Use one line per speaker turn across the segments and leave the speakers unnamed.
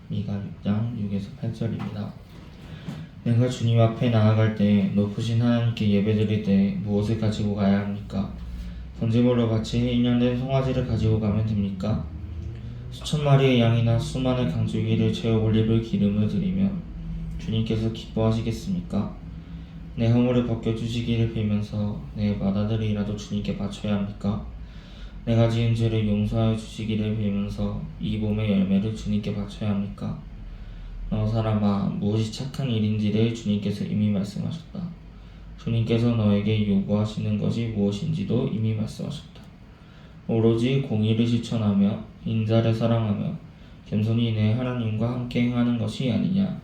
미가 6장 6에서 8절입니다. 내가 주님 앞에 나아갈 때 높으신 하나님께 예배드릴 때 무엇을 가지고 가야 합니까? 번제물로 바친 1년된 송아지를 가지고 가면 됩니까? 수천 마리의 양이나 수많은 강줄기를 채워 올리브 기름을 드리며 주님께서 기뻐하시겠습니까? 내 허물을 벗겨주시기를 빌면서 내 맏아들이라도 주님께 바쳐야 합니까? 내가 지은 죄를 용서하여 주시기를 빌면서 이 몸의 열매를 주님께 바쳐야 합니까? 너 사람아, 무엇이 착한 일인지를 주님께서 이미 말씀하셨다. 주님께서 너에게 요구하시는 것이 무엇인지도 이미 말씀하셨다. 오로지 공의를 실천하며 인자를 사랑하며 겸손히 내 하나님과 함께 행하는 것이 아니냐.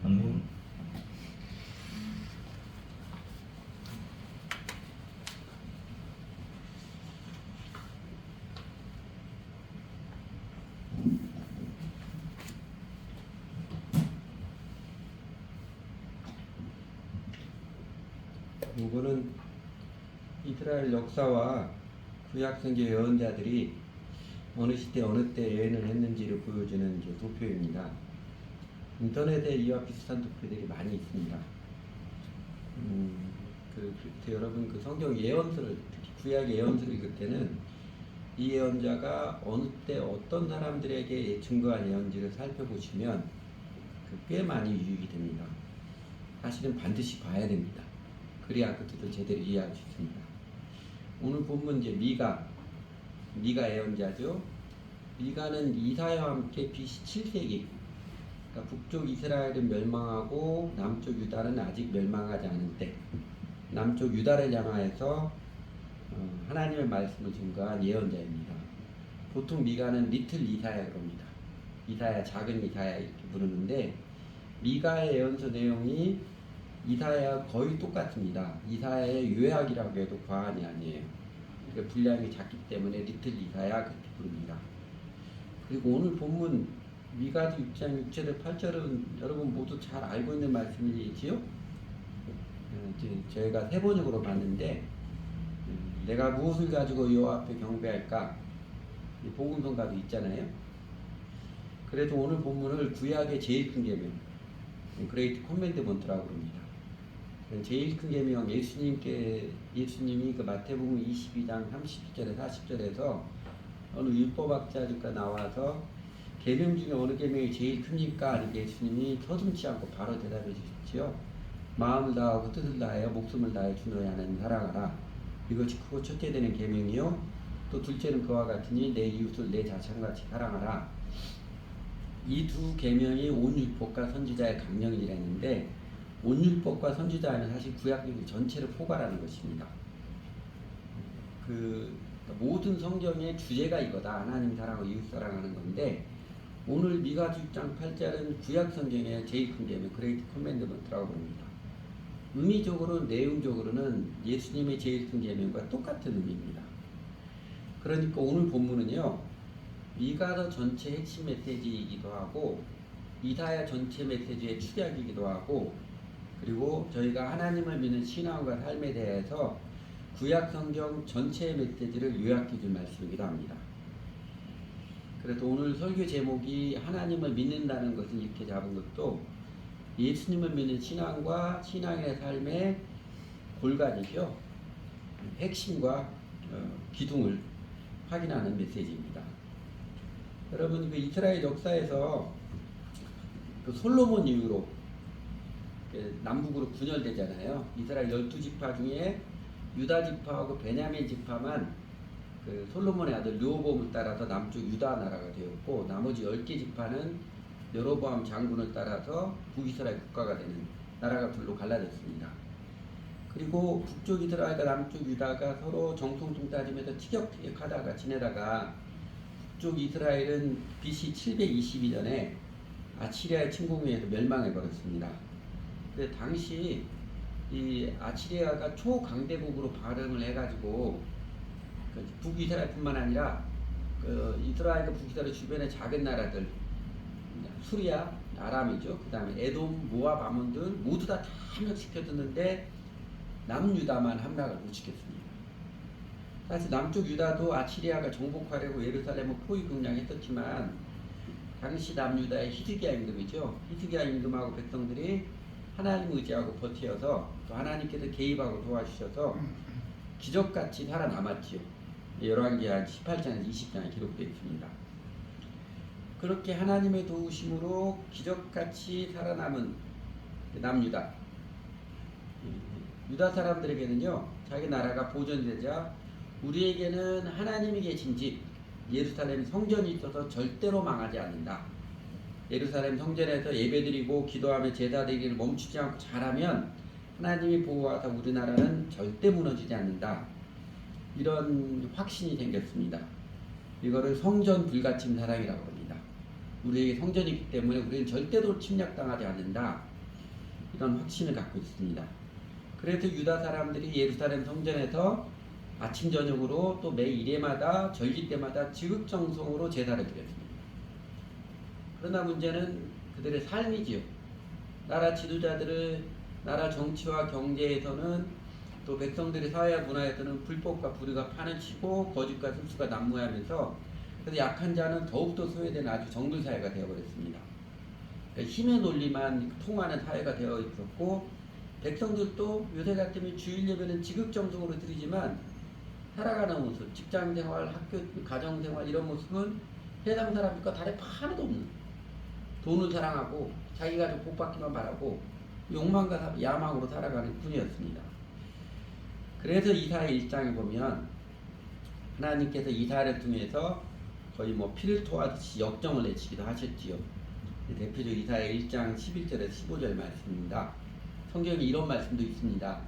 아멘.
이거는 이스라엘 역사와 구약성경 예언자들이 어느 시대 어느 때 예언을 했는지를 보여주는 이제 도표입니다. 인터넷에 이와 비슷한 도표들이 많이 있습니다. 여러분 그 성경 예언서를, 특히 구약 예언서를 읽을 때는 이 예언자가 어느 때 어떤 사람들에게 증거한 예언지를 살펴보시면 꽤 많이 유익이 됩니다. 사실은 반드시 봐야 됩니다. 그래야 그 뜻을 제대로 이해할 수 있습니다. 오늘 본문 이제 미가 예언자죠. 미가는 이사야와 함께 BC 7세기, 그러니까 북쪽 이스라엘은 멸망하고 남쪽 유다는 아직 멸망하지 않은 때, 남쪽 유다를 향하여서 하나님의 말씀을 증거한 예언자입니다. 보통 미가는 리틀 이사야 그럽니다. 이사야, 작은 이사야 이렇게 부르는데, 미가의 예언서 내용이 이사야와 거의 똑같습니다. 이사야의 요약이라고 해도 과언이 아니에요. 그러니까 분량이 작기 때문에 리틀 이사야 그렇게 부릅니다. 그리고 오늘 본문 미가서 6장 6절에 8절은 여러분 모두 잘 알고 있는 말씀이지요? 저희가 세번역으로 봤는데, 내가 무엇을 가지고 여호와 앞에 경배할까? 복음성가도 있잖아요. 그래도 오늘 본문을 구약의 제일 큰 계명, 그레이트 코맨드먼트라고 합니다. 제일 큰 계명, 예수님이 그 마태복음 22장 30절에 40절에서 어느 율법학자가 나와서 계명 중에 어느 계명이 제일 큽니까? 하는 예수님이 서슴지 않고 바로 대답해 주셨지요. 마음을 다하고 뜻을 다하여 목숨을 다하여 주 너희 하나님 사랑하라. 이것이 크고 첫째 되는 계명이요. 또 둘째는 그와 같으니 내 이웃을 내 자신같이 사랑하라. 이 두 계명이 온 율법과 선지자의 강령이라는데, 온 율법과 선지자는 사실 구약의 전체를 포괄하는 것입니다. 모든 성경의 주제가 이거다. 하나님 사랑하고 이웃 사랑하는 건데, 오늘 미가서 6장 8절은 구약 성경의 제일 큰 계명, 그레이트 커맨드먼트라고 합니다. 의미적으로, 내용적으로는 예수님의 제일 큰 계명과 똑같은 의미입니다. 그러니까 오늘 본문은요, 미가서 전체 핵심 메시지이기도 하고 이사야 전체 메시지의 축약이기도 하고, 그리고 저희가 하나님을 믿는 신앙과 삶에 대해서 구약 성경 전체의 메시지를 요약해 줄 말씀이기도 합니다. 그래서 오늘 설교 제목이 하나님을 믿는다는 것을 이렇게 잡은 것도 예수님을 믿는 신앙과 신앙의 삶의 골간이죠. 핵심과 기둥을 확인하는 메시지입니다. 여러분, 그 이스라엘 역사에서 그 솔로몬 이후로 남북으로 분열되잖아요. 이스라엘 12지파 중에 유다 지파하고 베냐민 지파만 그 솔로몬의 아들 르호보암을 따라서 남쪽 유다 나라가 되었고, 나머지 10개 지파는 여로보암 장군을 따라서 북이스라엘 국가가 되는 나라가 둘로 갈라졌습니다. 그리고 북쪽 이스라엘과 남쪽 유다가 서로 정통성 따지면서 티격태격하다가 지내다가 북쪽 이스라엘은 BC 722년에 아치리아의 침공에 의해서 멸망해버렸습니다. 근데 당시 이 아치리아가 초강대국으로 발음을 해가지고 북이스라엘뿐만 아니라 이스라엘과 북이스라엘 주변의 작은 나라들, 수리아, 아람이죠. 그 다음에 에돔, 모압, 아몬들 모두 다 함락시켜줬는데 남유다만 함락을 못 시켰습니다. 사실 남쪽 유다도 아치리아가 정복하려고 예루살렘을 포위 공략했었지만 당시 남유다의 히스기야 임금이죠. 히스기야 임금하고 백성들이 하나님 의지하고 버티어서 또 하나님께서 개입하고 도와주셔서 기적같이 살아남았지요. 열왕기하 18장에서 20장에 기록되어 있습니다. 그렇게 하나님의 도우심으로 기적같이 살아남은 남유다. 유다 사람들에게는요, 자기 나라가 보존되자 우리에게는 하나님이 계신 집 예루살렘 성전이 있어서 절대로 망하지 않는다. 예루살렘 성전에서 예배드리고 기도하며 제사드리기를 멈추지 않고 잘하면 하나님이 보호하사 우리나라는 절대 무너지지 않는다. 이런 확신이 생겼습니다. 이거를 성전 불가침 사랑이라고 합니다. 우리에게 성전이기 때문에 우리는 절대로 침략당하지 않는다. 이런 확신을 갖고 있습니다. 그래서 유다 사람들이 예루살렘 성전에서 아침 저녁으로 또 매 일회마다 절기 때마다 지극정성으로 제사를 드렸습니다. 그러나 문제는 그들의 삶이지요. 나라 지도자들을 나라 정치와 경제에서는 또 백성들의 사회와 문화에서는 불법과 불의가 판을 치고 거짓과 술수가 난무하면서 그래서 약한 자는 더욱더 소외된 아주 정글 사회가 되어버렸습니다. 힘의 논리만 통하는 사회가 되어 있었고 백성들도 요새 같으면 주일 예배는 지극정성으로 드리지만 살아가는 모습, 직장생활, 학교, 가정생활 이런 모습은 세상 사람들과 다를 바 하나도 없는 돈을 사랑하고 자기가 좀 복받기만 바라고 욕망과 야망으로 살아가는 뿐이었습니다. 그래서 이사야 1장에 보면 하나님께서 이사야를 통해서 거의 뭐 피를 토하듯이 역정을 내치기도 하셨지요. 대표적으로 이사야 1장 11절에서 15절 말씀입니다. 성경에 이런 말씀도 있습니다.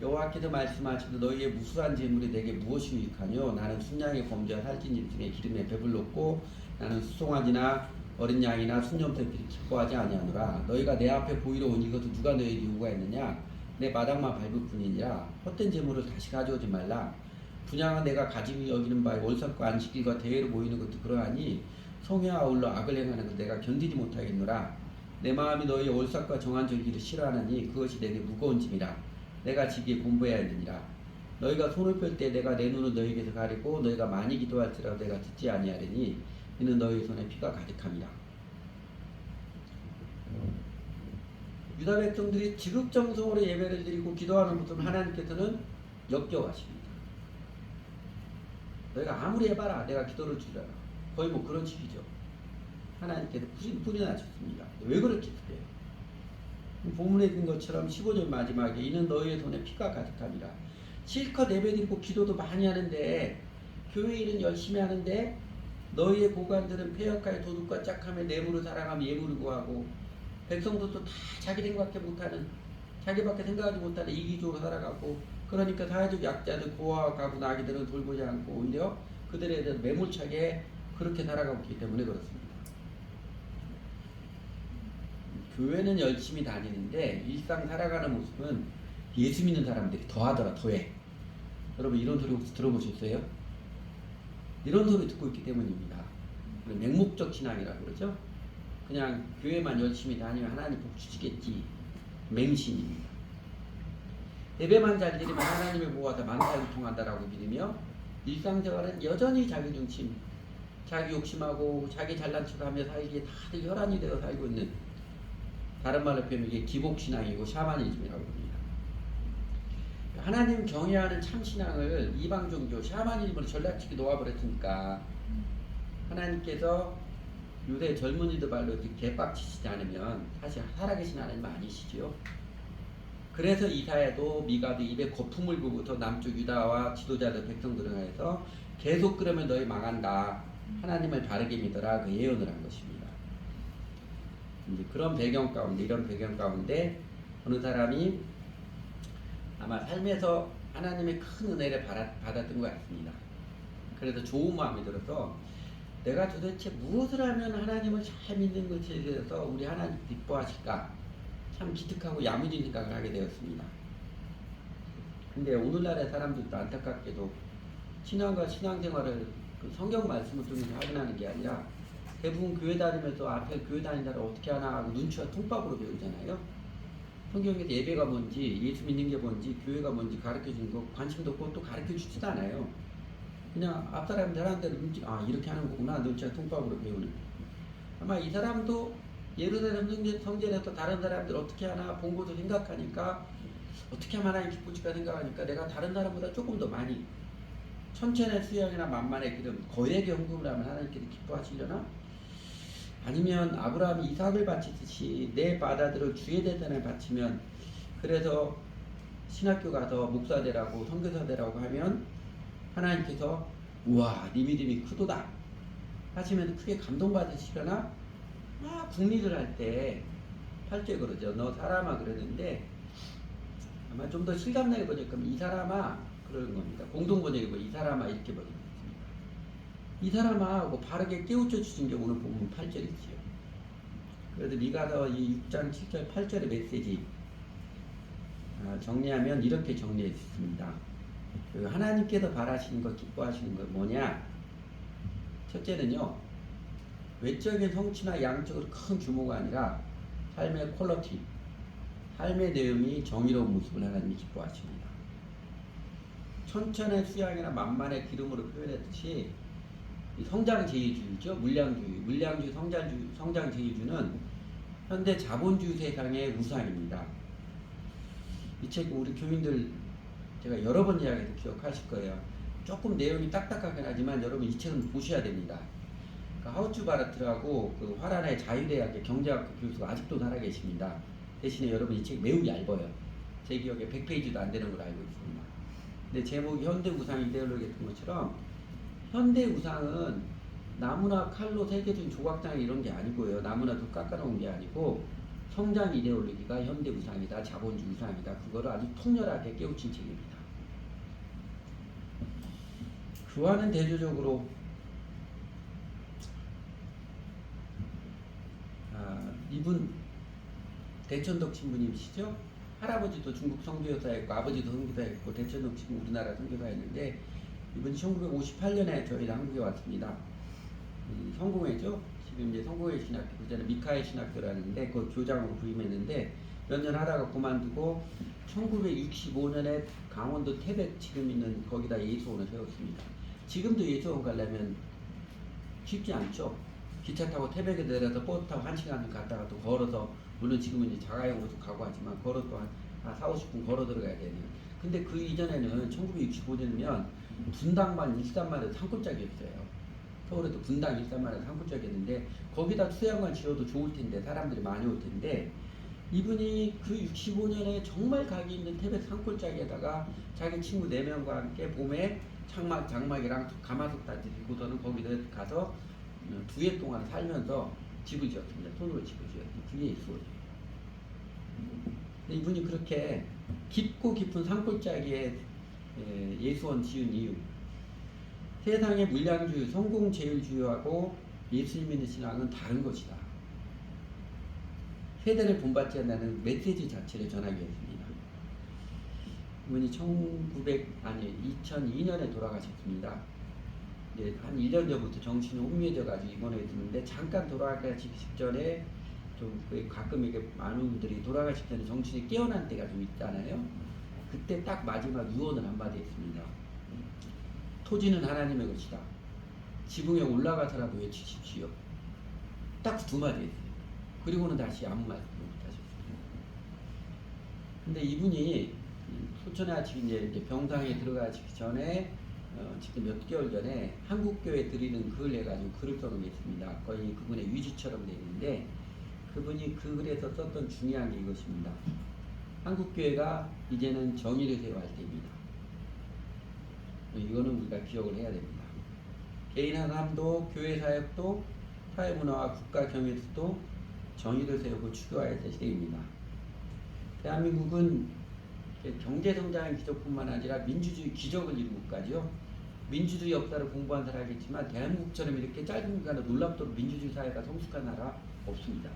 여호와께서 말씀하시되 너희의 무수한 재물이 내게 무엇이 유익하뇨? 나는 순양의 범죄와 살찐 짐승의 기름에 배불렀고 나는 수송아지나 어린 양이나 순염새끼를 기뻐하지 아니하노라. 너희가 내 앞에 보이러 온 이것을 누가 너희에게 요구하였느냐? 내 마당만 밟을 뿐이니라. 헛된 재물을 다시 가져오지 말라. 분양은 내가 가지고 여기는 바에 월삭과 안식일과 대회로 모이는 것도 그러하니 성회와 아울러 악을 행하는 것 내가 견디지 못하겠노라. 내 마음이 너희의 월삭과 정한 절기를 싫어하느니 그것이 내게 무거운 짐이라. 내가 지기에 공부해야 하느니라. 너희가 손을 펼 때 내가 내 눈을 너희에게서 가리고 너희가 많이 기도할지라도 내가 듣지 아니하리니 이는 너희 손에 피가 가득함이라. 유다 백성들이 지극정성으로 예배를 드리고 기도하는 모습을 하나님께서는 역겨워하십니다. 너희가 아무리 해봐라 내가 기도를 주려라. 거의 뭐 그런 식이죠. 하나님께서 뿌리 나셨습니다. 왜 그렇게 그래요? 본문에 있는 것처럼 15절 마지막에 이는 너희의 손에 피가 가득함이라. 실컷 예배드리고 기도도 많이 하는데 교회 일은 열심히 하는데 너희의 고관들은 폐역하여 도둑과 짝하며 뇌물을 사랑하며 예물을 구하고 백성들도 다 자기 생각밖에 못하는 자기밖에 생각하지 못하는 이기적으로 살아가고 그러니까 사회적 약자들 고아와 가구 아기들은 돌보지 않고 오히려 그들에 대해서 매몰차게 그렇게 살아가고 있기 때문에 그렇습니다. 교회는 열심히 다니는데 일상 살아가는 모습은 예수 믿는 사람들이 더하더라 더해. 여러분 이런 소리 혹시 들어보셨어요? 이런 소리 듣고 있기 때문입니다. 맹목적 신앙이라고 그러죠. 그냥 교회만 열심히 다니면 하나님 복 주시겠지. 맹신입니다. 예배만 잘 드리면 하나님의 보호하다 만사를 통한다라고 믿으며 일상생활은 여전히 자기 중심, 자기 욕심하고 자기 잘난 척하며 살기에 다들 혈안이 되어 살고 있는 다른 말로 표현하면 이게 기복신앙이고 샤머니즘이라고 합니다. 하나님 경외하는 참신앙을 이방 종교 샤머니즘으로 전략적으로 놓아버렸으니까 하나님께서 요새 젊은이들 발로 개빡치시지 않으면 사실 살아계신 하나님 아니시죠. 그래서 이사야도 미가도 입에 거품을 부고서 남쪽 유다와 지도자들 백성들을 해서 계속 그러면 너희 망한다. 하나님을 바르게 믿어라. 그 예언을 한 것입니다. 이제 그런 배경 가운데 이런 배경 가운데 어느 사람이 아마 삶에서 하나님의 큰 은혜를 받았던 것 같습니다. 그래서 좋은 마음이 들어서 내가 도대체 무엇을 하면 하나님을 잘 믿는 것에 대해서 우리 하나님 기뻐하실까 참 기특하고 야무진 생각을 하게 되었습니다. 근데 오늘날의 사람들도 안타깝게도 신앙과 신앙생활을 그 성경 말씀을 통해서 확인하는 게 아니라 대부분 교회 다니면서 앞에 교회 다니는 사람 어떻게 하나 하고 눈치와 통밥으로 배우잖아요. 성경에서 예배가 뭔지 예수 믿는 게 뭔지 교회가 뭔지 가르쳐주는 거 관심도 없고 또 가르쳐주지도 않아요. 그냥 앞 사람들 하는 대로 눈치 이렇게 하는 거구나 눈치와 통밥으로 배우는. 아마 이 사람도 예루살렘 성전에서 다른 사람들 어떻게 하나 본 것도 생각하니까 어떻게 하면 하나님 기쁘실까 생각하니까 내가 다른 사람보다 조금 더 많이 천천의 수양이나 만만의 기름 거액의 헌금을 하면 하나님께서 기뻐하시려나? 아니면 아브라함이 이삭을 바치듯이 내 바다들을 주의 대전에 바치면 그래서 신학교 가서 목사 되라고 선교사 되라고 하면 하나님께서 우와 네 믿음이 크도다 하시면 크게 감동받으시려나? 국리를 할 때 8절 그러죠. 너 사람아 그러는데 아마 좀 더 실감나게 번역하면 이 사람아 그러는 겁니다. 공동번역이고 이 사람아 이렇게 번역했습니다. 이 사람아 하고 바르게 깨우쳐 주신 게 오늘 본문 8절이지요. 그래서 미가서 이 6장 7절 8절의 메시지 정리하면 이렇게 정리했습니다. 하나님께서 바라시는 것 기뻐하시는 것 뭐냐? 첫째는요. 외적인 성취나 양적으로 큰 규모가 아니라 삶의 퀄리티, 삶의 내용이 정의로운 모습을 하나님이 기뻐하십니다. 천천의 수양이나 만만의 기름으로 표현했듯이 성장제의주의죠. 물량주의, 성장제의주의는 현대 자본주의 세상의 우상입니다. 이 책 우리 교민들 제가 여러 번 이야기해서 기억하실 거예요. 조금 내용이 딱딱하긴 하지만 여러분 이 책은 보셔야 됩니다. 하우츠 바르트라고 그 화란의 자유대학의 경제학과 교수가 아직도 살아계십니다. 대신에 여러분 이 책 매우 얇아요. 제 기억에 100페이지도 안 되는 걸로 알고 있습니다. 근데 제목이 현대 우상 이데올로기 같은 것처럼 현대 우상은 나무나 칼로 새겨진 조각장 이런 게 아니고요. 나무나 도 깎아놓은 게 아니고 성장 이데올로기가 현대 우상이다, 자본주의 우상이다. 그거를 아주 통렬하게 깨우친 책입니다. 그와는 대조적으로 이분 대천덕 신부님이시죠? 할아버지도 중국 선교사였고 아버지도 선교사였고 대천덕 신부 우리나라 선교사였는데 이분이 1958년에 저희가 한국에 왔습니다. 성공회죠. 지금 이제 성공회 신학교 그전에 미카엘 신학교라는데 그 교장으로 부임했는데 몇 년 하다가 그만두고 1965년에 강원도 태백 지금 있는 거기다 예수원을 세웠습니다. 지금도 예수원 가려면 쉽지 않죠. 기차 타고 태백에 내려서 버스 타고 1시간 갔다가 또 걸어서 물론 지금은 이제 자가용으로도 가고 하지만 걸어서 한 4, 50분 걸어 들어가야 되는. 근데 그 이전에는 1965년이면 분당만 일산만 산골짜기였어요. 서울에도 분당 일산만 산골짜기였는데 거기다 수양관 지어도 좋을 텐데 사람들이 많이 올 텐데 이분이 그 65년에 정말 가기 힘든 태백 산골짜기에다가 자기 친구 4명과 함께 봄에 장막이랑 가마솥까지 들고서는 거기다 가서 2해 동안 살면서 집을 지었습니다. 손으로 집을 지었습니다. 그게 예수원이에요. 이분이 그렇게 깊고 깊은 산골짜기에 예수원 지은 이유 세상의 물량주의, 성공제일주의하고 예수님 믿는 신앙은 다른 것이다. 세대를 본받지 않는 메시지 자체를 전하게 했습니다. 이분이 2002년에 돌아가셨습니다. 이제 한 1년 전부터 정신이 혼미해져가지고 입원해 있는데 잠깐 돌아가기 직전에 좀 가끔 이게 많은 분들이 돌아가실 때는 정신이 깨어난 때가 좀 있잖아요. 그때 딱 마지막 유언을 한마디 했습니다. 토지는 하나님의 것이다. 지붕에 올라가서라도 외치십시오. 딱 2마디 했어요. 그리고는 다시 아무 말도 못하셨습니다. 근데 이분이 소천에 아직 이제 병상에 들어가기 전에 지금 몇 개월 전에 한국교회 드리는 글 해가지고 글을 써놓겠습니다. 거의 그분의 유지처럼 되어 있는데 그분이 그 글에서 썼던 중요한 게 이것입니다. 한국교회가 이제는 정의를 세워야 할 때입니다. 이거는 우리가 기억을 해야 됩니다. 개인 하나도 교회 사역도 사회문화와 국가 경영에서도 정의를 세우고 추구해야 될 시대입니다. 대한민국은 경제성장의 기적뿐만 아니라 민주주의 기적을 이룬 국가죠. 민주주의 역사를 공부한 사람이겠지만 대한민국처럼 이렇게 짧은 기간에 놀랍도록 민주주의 사회가 성숙한 나라 없습니다.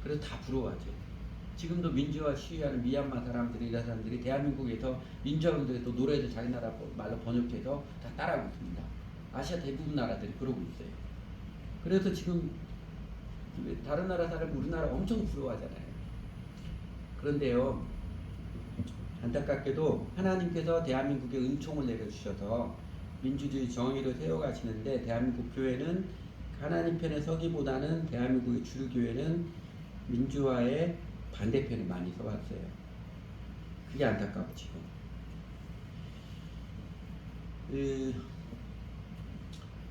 그래서 다 부러워하죠. 지금도 민주화 시위하는 미얀마 사람들이 이런 사람들이 대한민국에서 민주화운동에 또 노래도 자기 나라 말로 번역해서 다 따라하고 있습니다. 아시아 대부분 나라들이 그러고 있어요. 그래서 지금 다른 나라 사람 우리나라 엄청 부러워하잖아요. 그런데요 안타깝게도 하나님께서 대한민국에 은총을 내려주셔서 민주주의 정의를 세워가시는데 대한민국 교회는 하나님 편에 서기보다는 대한민국의 주류 교회는 민주화의 반대편에 많이 서왔어요. 그게 안타깝죠.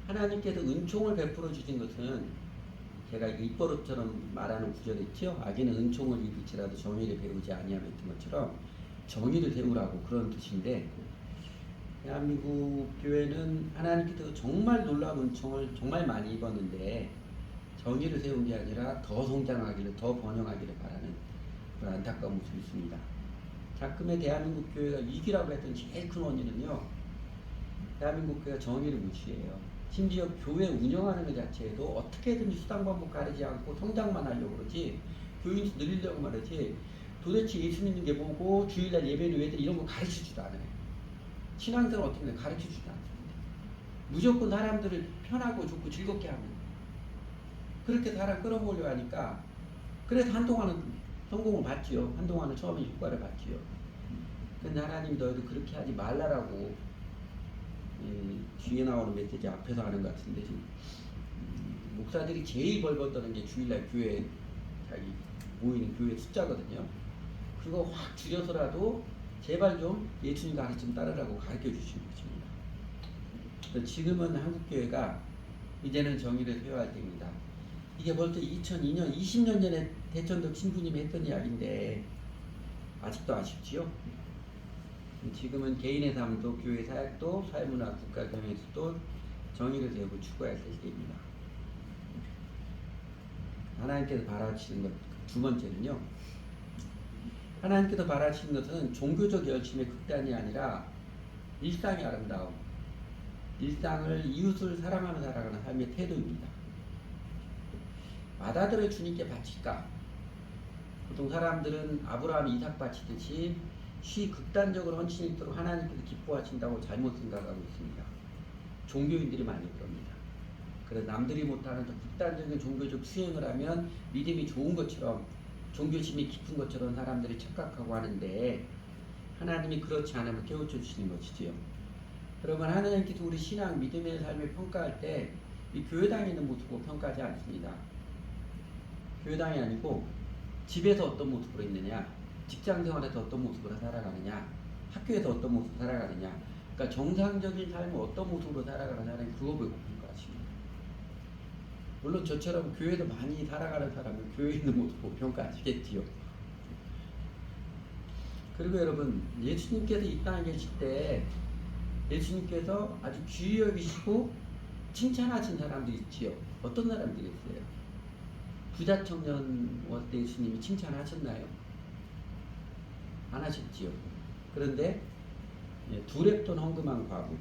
하나님께서 은총을 베풀어 주신 것은 제가 입버릇처럼 말하는 구절이 있죠. 악인은 은총을 입을지라도 정의를 배우지 아니하면 했던 것처럼 정의를 배우라고 그런 뜻인데, 대한민국 교회는 하나님께서 정말 놀라운 은총을 정말 많이 입었는데 정의를 세운 게 아니라 더 성장하기를, 더 번영하기를 바라는 그런 안타까운 모습이 있습니다. 작금의 대한민국 교회가 위기라고 했던 제일 큰 원인은요, 대한민국 교회가 정의를 무시해요. 심지어 교회 운영하는 것 자체에도 어떻게든지 수단 방법 가리지 않고 성장만 하려고 그러지, 교인 수 늘리려고 말하지, 도대체 예수 믿는 게 뭐고 주일날 예배는 왜 이런 거 가르치지도 않아요. 신앙생활 어떻게 가르치지도 않습니다. 무조건 사람들을 편하고 좋고 즐겁게 하면, 그렇게 사람 끌어모으려 하니까 그래서 한동안은 성공을 봤지요. 한동안은 처음에 효과를 봤지요. 근데 하나님 너희도 그렇게 하지 말라라고 뒤에 나오는 메시지 앞에서 하는 것 같은데, 지금 목사들이 제일 벌벌 떠는 게 주일날 교회 자기 모이는 교회 숫자거든요. 그거 확 줄여서라도 제발 좀 예수님 가르침 따르라고 가르쳐 주시는 것입니다. 지금은 한국교회가 이제는 정의를 세워야 됩니다. 이게 벌써 2002년, 20년 전에 대천덕 신부님이 했던 이야기인데 아직도 아쉽지요? 지금은 개인의 삶도 교회 사역도 사회문화 국가 경영에서도 정의를 세우고 추구해야 될 때입니다. 하나님께서 바라시는 것 두 번째는요, 하나님께서 바라시는 것은 종교적 열심의 극단이 아니라 일상의 아름다움, 일상을 이웃을 사랑하는 살아가는 삶의 태도입니다. 맏아들을 주님께 바칠까? 보통 사람들은 아브라함, 이삭 바치듯이 극단적으로 헌신이 있도록 하나님께서 기뻐하신다고 잘못 생각하고 있습니다. 종교인들이 많이 그럽니다. 그래서 남들이 못하는 극단적인 종교적 수행을 하면 믿음이 좋은 것처럼, 종교심이 깊은 것처럼 사람들이 착각하고 하는데, 하나님이 그렇지 않으면 깨우쳐 주시는 것이지요. 여러분, 하나님께서 우리 신앙, 믿음의 삶을 평가할 때 이 교회당에 있는 모습으로 평가하지 않습니다. 교회당이 아니고 집에서 어떤 모습으로 있느냐, 직장 생활에서 어떤 모습으로 살아가느냐, 학교에서 어떤 모습으로 살아가느냐, 그러니까 정상적인 삶을 어떤 모습으로 살아가느냐는 그거 보고 평가하십니다. 물론 저처럼 교회에서 많이 살아가는 사람은 교회에 있는 모습 보고 평가하시겠지요. 그리고 여러분, 예수님께서 이 땅에 계실 때 예수님께서 아주 귀히 여기시고 칭찬하신 사람들이 있지요. 어떤 사람들이 있어요? 부자 청년 올 때 예수님이 칭찬하셨나요? 안 하셨지요. 그런데 두렵던 헌금한 과부,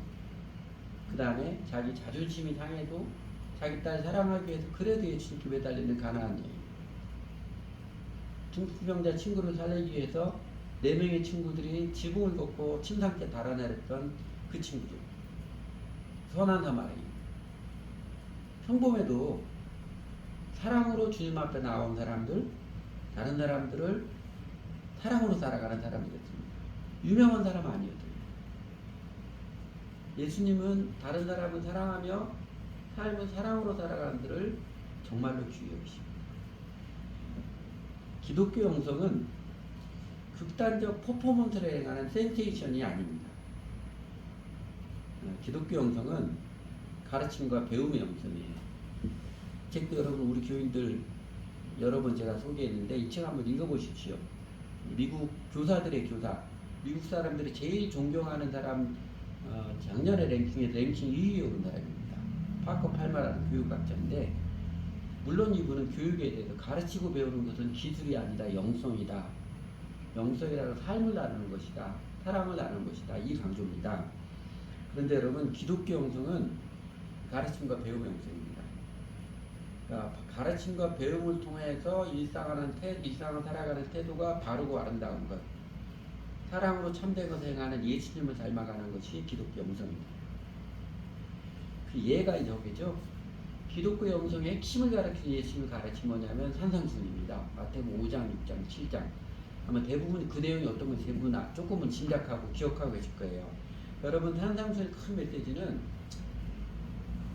그 다음에 자기 자존심이 상해도 자기 딸 사랑하기 위해서 그래도 예수님께 매달리는 가난한 여인, 중풍병자 친구를 살리기 위해서 4명의 친구들이 지붕을 걷고 침상째 달아내렸던 그 친구들, 선한 사마리아, 평범해도 사랑으로 주님 앞에 나온 사람들, 다른 사람들을 사랑으로 살아가는 사람이었습니다. 유명한 사람 아니었어요. 예수님은 다른 사람을 사랑하며 삶을 사랑으로 살아가는 들을 정말로 귀히 여기십니다. 기독교 영성은 극단적 퍼포먼스를 행하는 센세이션이 아닙니다. 기독교 영성은 가르침과 배움의 영성이에요. 책도 여러분, 우리 교인들 여러 번 제가 소개했는데 이 책 한번 읽어보십시오. 미국 교사들의 교사, 미국 사람들이 제일 존경하는 사람, 작년에 랭킹 2위에 오른 사람입니다. 파커 팔마라는 교육학자인데, 물론 이분은 교육에 대해서 가르치고 배우는 것은 기술이 아니다, 영성이다. 영성이라는 삶을 나누는 것이다, 사랑을 나누는 것이다, 이 강조입니다. 그런데 여러분, 기독교 영성은 가르침과 배움의 영성입니다. 그러니까 가르침과 배움을 통해서 일상을 살아가는 태도가 바르고 아름다운 것, 사랑으로 참된 것을 행하는 예수님을 닮아가는 것이 기독교 영성입니다. 그 예가 저게죠. 기독교 영성의 핵심을 가르치는 예수님의 가르침이 뭐냐면 산상순입니다. 마태복음 5장, 6장, 7장. 아마 대부분 그 내용이 어떤 건지 대부분 조금은 짐작하고 기억하고 계실 거예요. 여러분, 산상순의 큰 메시지는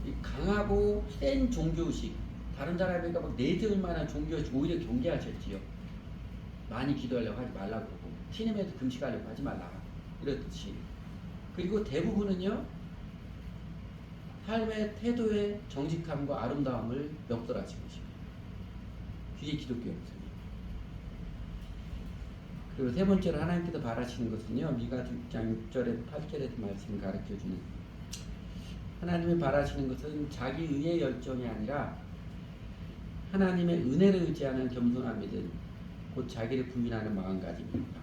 이 강하고 센 종교의식, 다른 사람에게 막 내세울 만한 종교의식 오히려 경계하셨지요. 많이 기도하려고 하지 말라고 그러고 신임에도 금식하려고 하지 말라 이렇듯이. 그리고 대부분은요 삶의 태도의 정직함과 아름다움을 역설하신 것입니다. 그게 기독교 영성이에요. 그리고 세 번째로 하나님께서 바라시는 것은요, 미가 6장 6절에서 8절에서 말씀을 가르쳐주는, 하나님이 바라시는 것은 자기 의의 열정이 아니라 하나님의 은혜를 의지하는 겸손함이든 곧 자기를 부인하는 마음가짐입니다.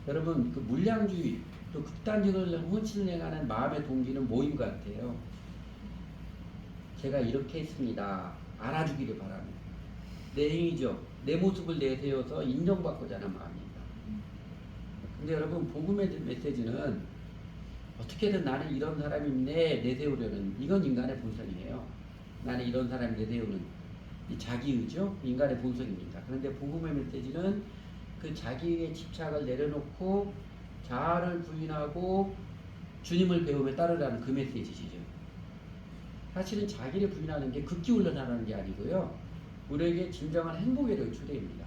여러분, 그 물량주의 또 극단적으로 헌신을 행하는 마음의 동기는 뭐인 것 같아요? 제가 이렇게 했습니다. 알아주기를 바랍니다. 내 행위죠. 내 모습을 내세워서 인정받고자 하는 마음입니다. 근데 여러분, 복음의 메시지는 어떻게든 나는 이런 사람인데 내세우려는, 이건 인간의 본성이에요. 나는 이런 사람이 내세우는 이 자기의죠. 인간의 본성입니다. 그런데 복음의 메시지는 그 자기의 집착을 내려놓고 자아를 부인하고 주님을 배우며 따르라는 그 메시지죠. 사실은 자기를 부인하는 게 극기 훈련하는 게 아니고요, 우리에게 진정한 행복의 추대입니다.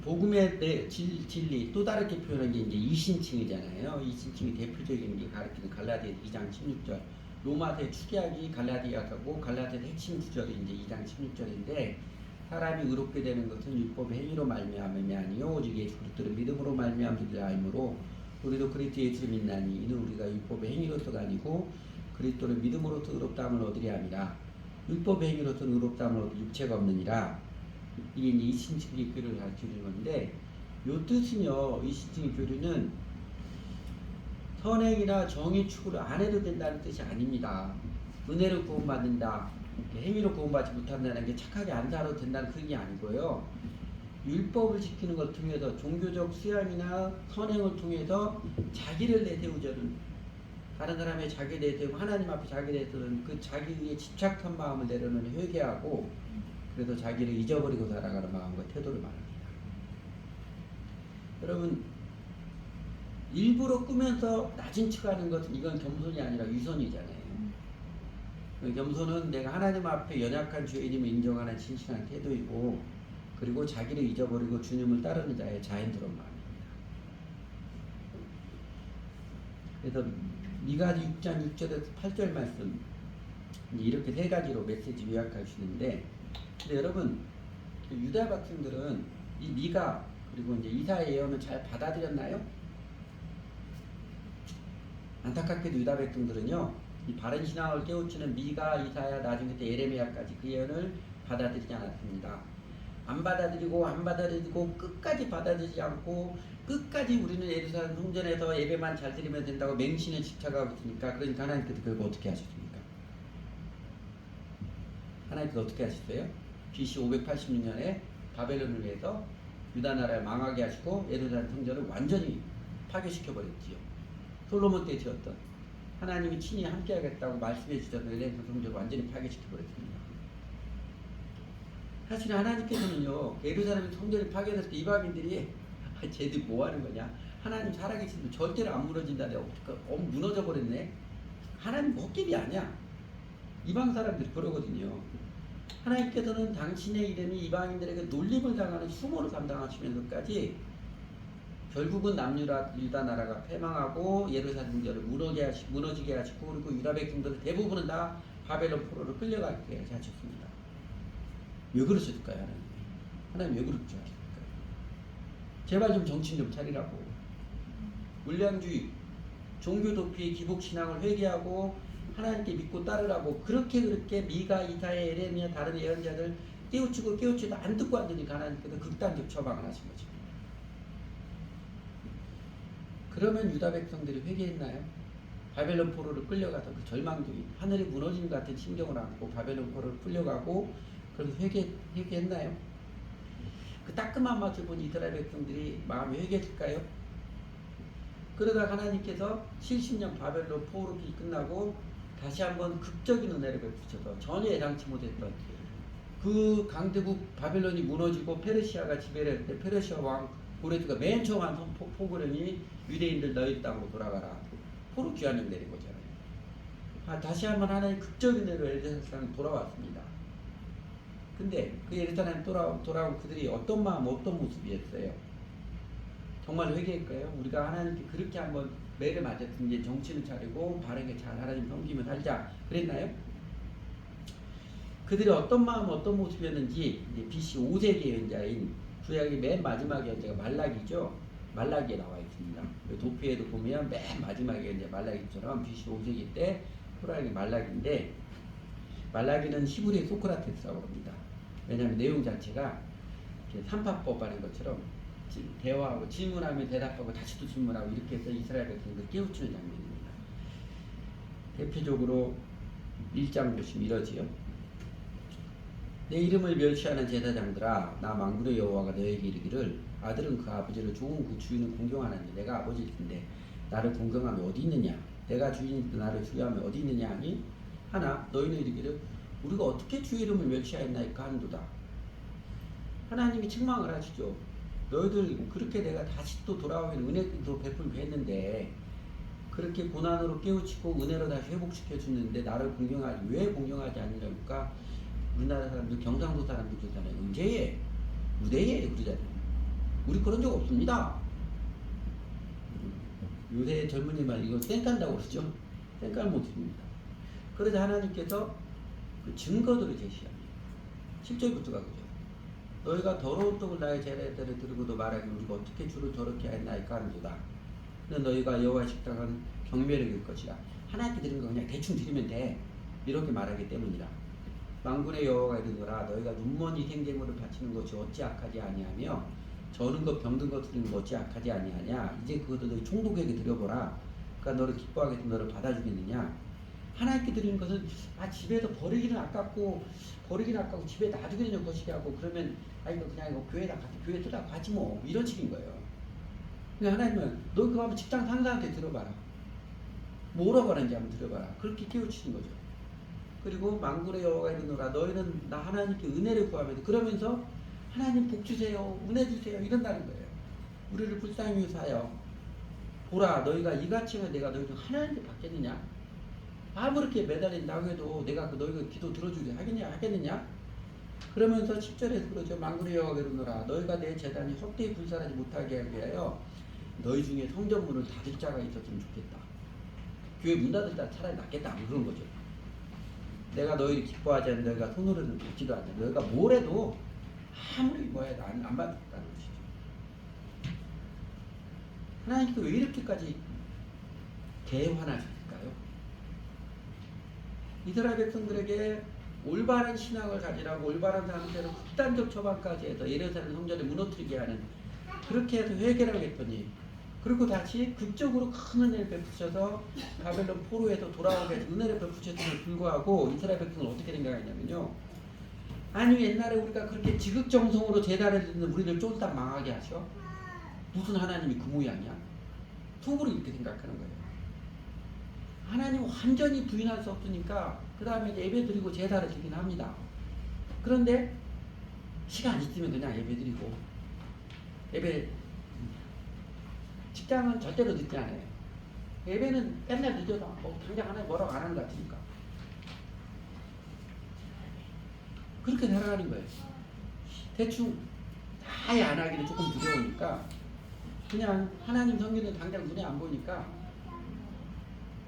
복음의 진리 또 다르게 표현한 게 이제 이신칭이잖아요. 이신칭이 대표적인 게 가르치는 갈라디아 2장 16절, 로마서의 축약이 갈라디아서고 갈라디아의 핵심 구절이 이제 2장 16절인데, 사람이 의롭게 되는 것은 율법의 행위로 말미암음이 아니요 오직 예수 그리스도를 믿음으로 말미암음이라 하므로 우리도 그리스도 예수를 믿나니 이는 우리가 율법의 행위로서가 아니고 그리스도를 믿음으로써 의롭다함을 얻으려 함이라. 율법의 행위로서는 의롭다함을 얻을 육체가 없느니라. 이게 이제 이신칭의 교리를 가르쳐주는 건데, 요 뜻은요, 이신칭의 교리는 선행이나 정의 추구를 안 해도 된다는 뜻이 아닙니다. 은혜로 구원받는다, 행위로 구원받지 못한다는 게 착하게 안 살아도 된다는 그런 게 아니고요, 율법을 지키는 것 통해서 종교적 수양이나 선행을 통해서 자기를 내세우자는, 다른 사람의 자기 내세우고 하나님 앞에 자기 내세우는 그 자기의 집착한 마음을 내려놓는 회개하고, 그래서 자기를 잊어버리고 살아가는 마음과 태도를 말합니다. 여러분, 일부러 꾸면서 낮은 척하는 것은 이건 겸손이 아니라 위선이잖아요. 겸손은 내가 하나님 앞에 연약한 죄인임을 인정하는 진실한 태도이고, 그리고 자기를 잊어버리고 주님을 따르는 자의 자연스러운 마음입니다. 그래서 미가 6장 6절에서 8절 말씀, 이렇게 세 가지로 메시지 요약할 수 있는데, 근데 여러분, 유다 백성들은 이 미가 그리고 이제 이사의 예언을 잘 받아들였나요? 안타깝게도 유다 백성들은요, 이 바른 신앙을 깨우치는 미가, 이사야, 나중에 때 예레미야까지 그 예언을 받아들이지 않았습니다. 안 받아들이고 끝까지 받아들이지 않고 끝까지 우리는 예루살렘 성전에서 예배만 잘 드리면 된다고 맹신에 집착하고 있으니까, 그러니까 하나님께서 그걸 어떻게 하셨습니까? 하나님께서 어떻게 하셨어요? BC 586년에 바벨론을 위해서 유다 나라를 망하게 하시고 예루살렘 성전을 완전히 파괴시켜 버렸지요. 솔로몬 때 지었던, 하나님이 친히 함께하겠다고 말씀해 주셨던 예루살렘 성전을 완전히 파괴시켜 버렸습니다. 사실 하나님께서는요, 예루살렘 성전이 파괴됐을 때 이방인들이 쟤들 뭐 하는 거냐, 하나님 살아계시면 절대로 안 무너진다네, 무너져 버렸네, 하나님 헛길이 아니야, 이방 사람들이 그러거든요. 하나님께서는 당신의 이름이 이방인들에게 놀림을 당하는 흉모를 감당하시면서까지 결국은 남유다 나라가 패망하고 예루살렘 성전을 무너지게 하시고, 그리고 유다 백성들 대부분은 다 바벨론 포로로 끌려가게 하셨습니다. 왜 그러셨을까요? 하나님 왜 그렇게 하셨을까요? 제발 좀 정신 좀 차리라고. 물량주의, 종교 도피, 기복 신앙을 회개하고 하나님께 믿고 따르라고 그렇게 미가, 이사야, 예레미야, 다른 예언자들 깨우치도 안 듣고 안 들으니까 하나님께서 극단적 처방을 하신 것입니다. 그러면 유다 백성들이 회개했나요? 바벨론 포로를 끌려가서 그 절망적인 하늘이 무너진 것 같은 심경을 안고 바벨론 포로를 끌려가고, 그래서 회개했나요? 그 따끔한 맛을 본 이스라엘 백성들이 마음이 회개했을까요? 그러다 하나님께서 70년 바벨론 포로기 끝나고 다시 한번 극적인 은혜를 베푸셔서 전혀 예상치 못했던 그 강대국 바벨론이 무너지고 페르시아가 지배를 할 때 페르시아 왕 고레스가 맨 처음 한 포고령이 유대인들 너희 땅으로 돌아가라, 포로 귀환령 내린 거잖아요. 다시 한번 하나님 극적인 대로 예루살렘 돌아왔습니다. 근데 그 예루살렘 돌아온 그들이 어떤 마음, 어떤 모습이었어요? 정말 회개일까요? 우리가 하나님께 그렇게 한번 매를 맞았으면 이제 정신을 차리고 바르게 잘 하나님 섬기며 살자 그랬나요? 그들이 어떤 마음, 어떤 모습이었는지 이제 BC 5세기의 연자인 구약의 맨 마지막의 연자가 말라기죠. 말라기에 나와 있습니다. 도피에도 보면 맨 마지막에 이제 말라기처럼 BC 5세기 때 호랑이 말라기인데, 말라기는 히브리의 소크라테스라고 합니다. 왜냐하면 내용 자체가 삼파법 하는 것처럼 대화하고 질문하면 대답하고 다시 또 질문하고 이렇게 해서 이스라엘 백성들 깨우치는 장면입니다. 대표적으로 1장 보시면 이러지요. 내 이름을 멸시하는 제사장들아, 나 만군의 여호와가 너에게 이르기를 아들은 그 아버지를 좋은 그 주인을 공경하나니 내가 아버지인데 나를 공경하면 어디 있느냐? 내가 주인인데 나를 수여하면 어디 있느냐 하니 하나 너희는 이르기를 우리가 어떻게 주의 이름을 멸시하였나이까 한도다. 하나님이 책망을 하시죠. 너희들 그렇게 내가 다시 또 돌아오면 은혜도 베풀고 했는데 그렇게 고난으로 깨우치고 은혜로 다시 회복시켜 주는데 나를 공경하지 왜 공경하지 않느냐니까. 우리나라 사람들 경상도 사람들 그러잖아요. 언제에 무대에 그러잖아요. 우리 그런 적 없습니다. 요새 젊은이 말 이거 쌩깐다고 그러죠. 쌩깐 모습입니다. 그러자 하나님께서 그 증거들을 제시합니다. 7절부터가 그죠. 너희가 더러운 떡을 나의 제례대로 들고도 말하기 우리가 어떻게 주를 더럽게 하였나이까 하는도다. 너희가 여호와 식당은 경멸을 일 것이라. 하나님께 드린 거 그냥 대충 드리면 돼. 이렇게 말하기 때문이라. 만군의 여호와가 이르노라 너희가 눈먼이 생제물을 바치는 것이 어찌 악하지 아니하며 저는 것 병든 것 드리는 것 어찌 악하지 아니하냐. 이제 그것도 너희 총독에게 드려보라. 그러니까 너를 기뻐하겠으면 너를 받아주겠느냐. 하나님께 드리는 것은 집에서 버리기는 아깝고 집에 놔두기는 것이게 하고 그러면 이거 그냥 이거 교회에다 가서 교회 쓰다 가지 뭐 이런 식인 거예요. 그러니까 하나님은 너 그거 한번 직장 상사한테 들어봐라. 뭐라고 하는지 한번 들어봐라. 그렇게 깨우치는 거죠. 그리고 만군의 여호와가 이르노라 너희는 나 하나님께 은혜를 구하면 그러면서 하나님 복 주세요, 은혜 주세요 이런다는 거예요. 우리를 불쌍히 여기사하여 보라 너희가 이같이 하면 내가 너희를 하나님께 받겠느냐. 아무렇게 매달린다고 해도 내가 그 너희가 기도 들어주게 하겠느냐. 그러면서 10절에서 그러죠. 만군의 여호와가 이르노라 너희가 내 제단이 헛되이 불살하지 못하게 하기 위하여 너희 중에 성전문을 닫을 자가 있었으면 좋겠다. 교회 문 닫을 자 차라리 낫겠다 그런 거죠. 내가 너희를 기뻐하지 않는 너희가 손으로는 받지도 않는 너희가 뭘 해도 아무리 뭐 해도 안 받았다는 것이죠. 하나님께 왜 이렇게까지 개화나셨을까요? 이스라엘 백성들에게 올바른 신앙을 가지라고 올바른 상태로 극단적 처방까지 해서 예루살렘 성전을 무너뜨리게 하는 그렇게 해서 회개를 했더니 그리고 다시 극적으로 큰 은혜를 베푸셔서 바벨론 포로에서 돌아오게 해서 은혜를 베푸셨음에 불구하고 이스라엘 백성은 어떻게 생각했냐면요. 아니 옛날에 우리가 그렇게 지극정성으로 제단을 짓는 우리를 쫄딱 망하게 하셔? 무슨 하나님이 그 모양이야? 속으로 이렇게 생각하는 거예요. 하나님 완전히 부인할 수 없으니까 그 다음에 예배 드리고 제사를 지긴 합니다. 그런데 시간 있으면 그냥 예배 드리고 직장은 절대로 늦지 않아요. 예배는 맨날 늦어도 당장 하나님 뭐라고 안 하는 것 같으니까 그렇게 살아가는 거예요. 대충 아예 안 하기는 조금 두려우니까 그냥 하나님 성경은 당장 눈에 안 보이니까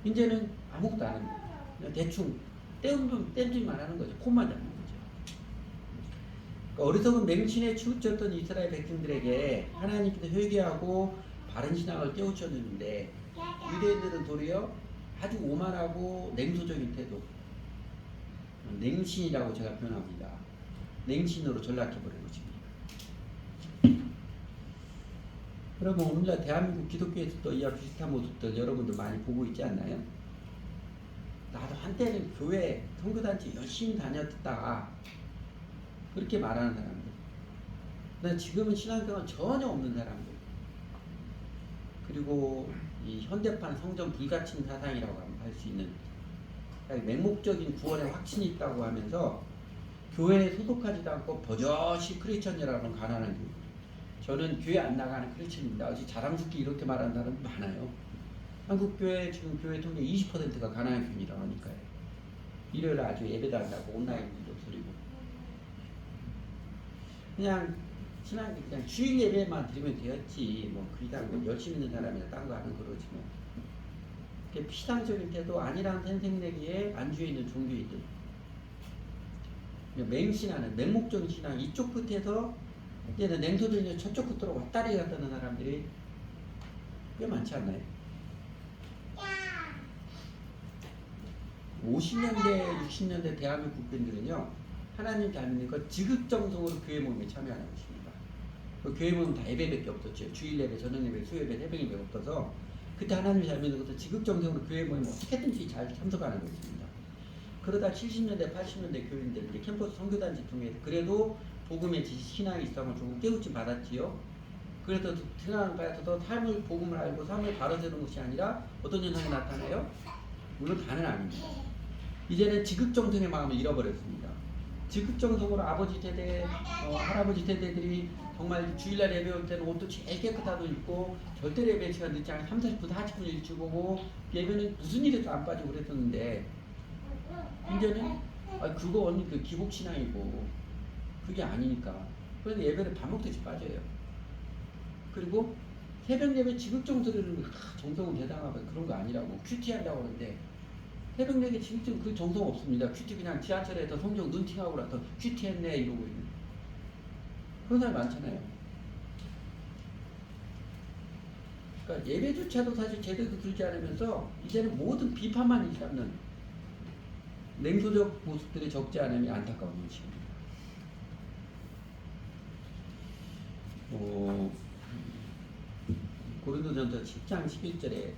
이제는 아무것도 안 합니다. 그냥 대충 땜질만 하는 거죠. 콧만 잡는 거죠. 그러니까 어리석은 맹신에 치우쳤던 이스라엘 백성들에게 하나님께서 회개하고 바른 신앙을 깨우쳤는데 유대인들은 도리어 아주 오만하고 냉소적인 태도, 냉신이라고 제가 표현합니다. 냉신으로 전락해버린 것입니다. 여러분 오늘날 대한민국 기독교에서도 이와 비슷한 모습들 여러분들 많이 보고 있지 않나요? 나도 한때는 교회 선교단체 열심히 다녔다가 그렇게 말하는 사람들, 근데 지금은 신앙생활 전혀 없는 사람들, 그리고 이 현대판 성전 불가침 사상이라고 할 수 있는 맹목적인 구원의 확신이 있다고 하면서 교회에 소속하지도 않고 버젓이 크리스천이라는 가난한 교회. 저는 교회 안 나가는 크리스천입니다. 어찌 자랑스럽게 이렇게 말하는 사람 많아요. 한국 교회 지금 교회 통계 20%가 가난한 편이라고 하니까요. 일요일 아주 예배도 한다고 온라인도 소리고. 그냥 신앙 그냥 주일 예배만 드리면 되었지 뭐 그냥 뭐 열심히 있는 사람이나 딴 거 하는 거로지 뭐. 그게 피상적인 때도 아니란 생생내기에 안주해 있는 종교인들. 맹신하는 맹목적인 신앙 이쪽 끝에서 이제는 냉소적인 저쪽 끝으로 왔다리 갔다 하는 사람들이 꽤 많지 않나요? 50년대, 60년대 대한민국 국민들은요 하나님 잘 믿는 거 지극정성으로 교회 모임에 참여하는 것입니다. 그 교회 모임 다 예배밖에 없었죠. 주일 예배, 저녁 예배, 수요예배, 새벽 예배 없어서 그때 하나님 잘 믿는 것도 지극정성으로 교회 모임 어떻게든지 잘 참석하는 것입니다. 그러다 70년대, 80년대 교인들 이제 캠퍼스 선교단지 통해서 그래도 복음의 신앙의 일상을 조금 깨우침 받았지요. 그래서 신앙을 가서도 삶을 복음을 알고 삶을 바로 세우는 것이 아니라 어떤 현상이 나타나요? 물론 다는 아닙니다. 이제는 지극정성의 마음을 잃어버렸습니다. 지극정성으로 아버지 세대, 할아버지 세대들이 정말 주일날 예배 올 때는 옷도 제일 깨끗하게 입고 절대 예배 시간 늦지 않게 30분, 40분 일찍 오고 예배는 무슨 일에도 안 빠지고 그랬었는데 이제는 그거 언니 그 기복신앙이고 그게 아니니까 그래서 예배를 밥 먹듯이 빠져요. 그리고 새벽 예배 지극정성을 정성은 대단하고 그런 거 아니라고 큐티한다고 하는데 새벽 예배 지극정 그 정성 없습니다. 큐티 그냥 지하철에서 성경 눈팅하고 나서 큐티했네 이러고 있는 그런 사람이 많잖아요. 그러니까 예배조차도 사실 제대로 들지 않으면서 이제는 모든 비판만 일삼는 냉소적 모습들이 적지 않음이 안타까운 것입니다. 고린도전서 10장 11절에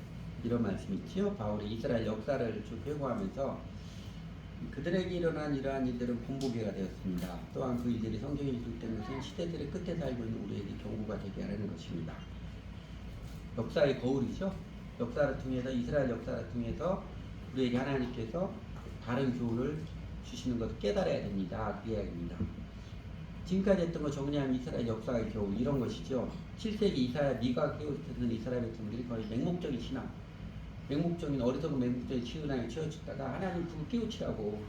이런 말씀이 있지요. 바울이 이스라엘 역사를 쭉 회고하면서 그들에게 일어난 이러한 일들은 본보기가 되었습니다. 또한 그 일들이 성경에 기록된 것은 시대들의 끝에 살고 있는 우리에게 경고가 되게 하려는 것입니다. 역사의 거울이죠. 역사를 통해서 이스라엘 역사를 통해서 우리에게 하나님께서 다른 교훈을 주시는 것을 깨달아야 됩니다. 그 이야기입니다. 지금까지 했던 거 정리하면 이스라엘 역사의 교훈 이런 것이죠. 7세기 이사야 미가 깨우쳤던 이스라엘 백성들이 거의 맹목적인 신앙, 맹목적인 어리석은 맹목적인 신앙에 치우쳤다가 하나님 그걸 깨우치라고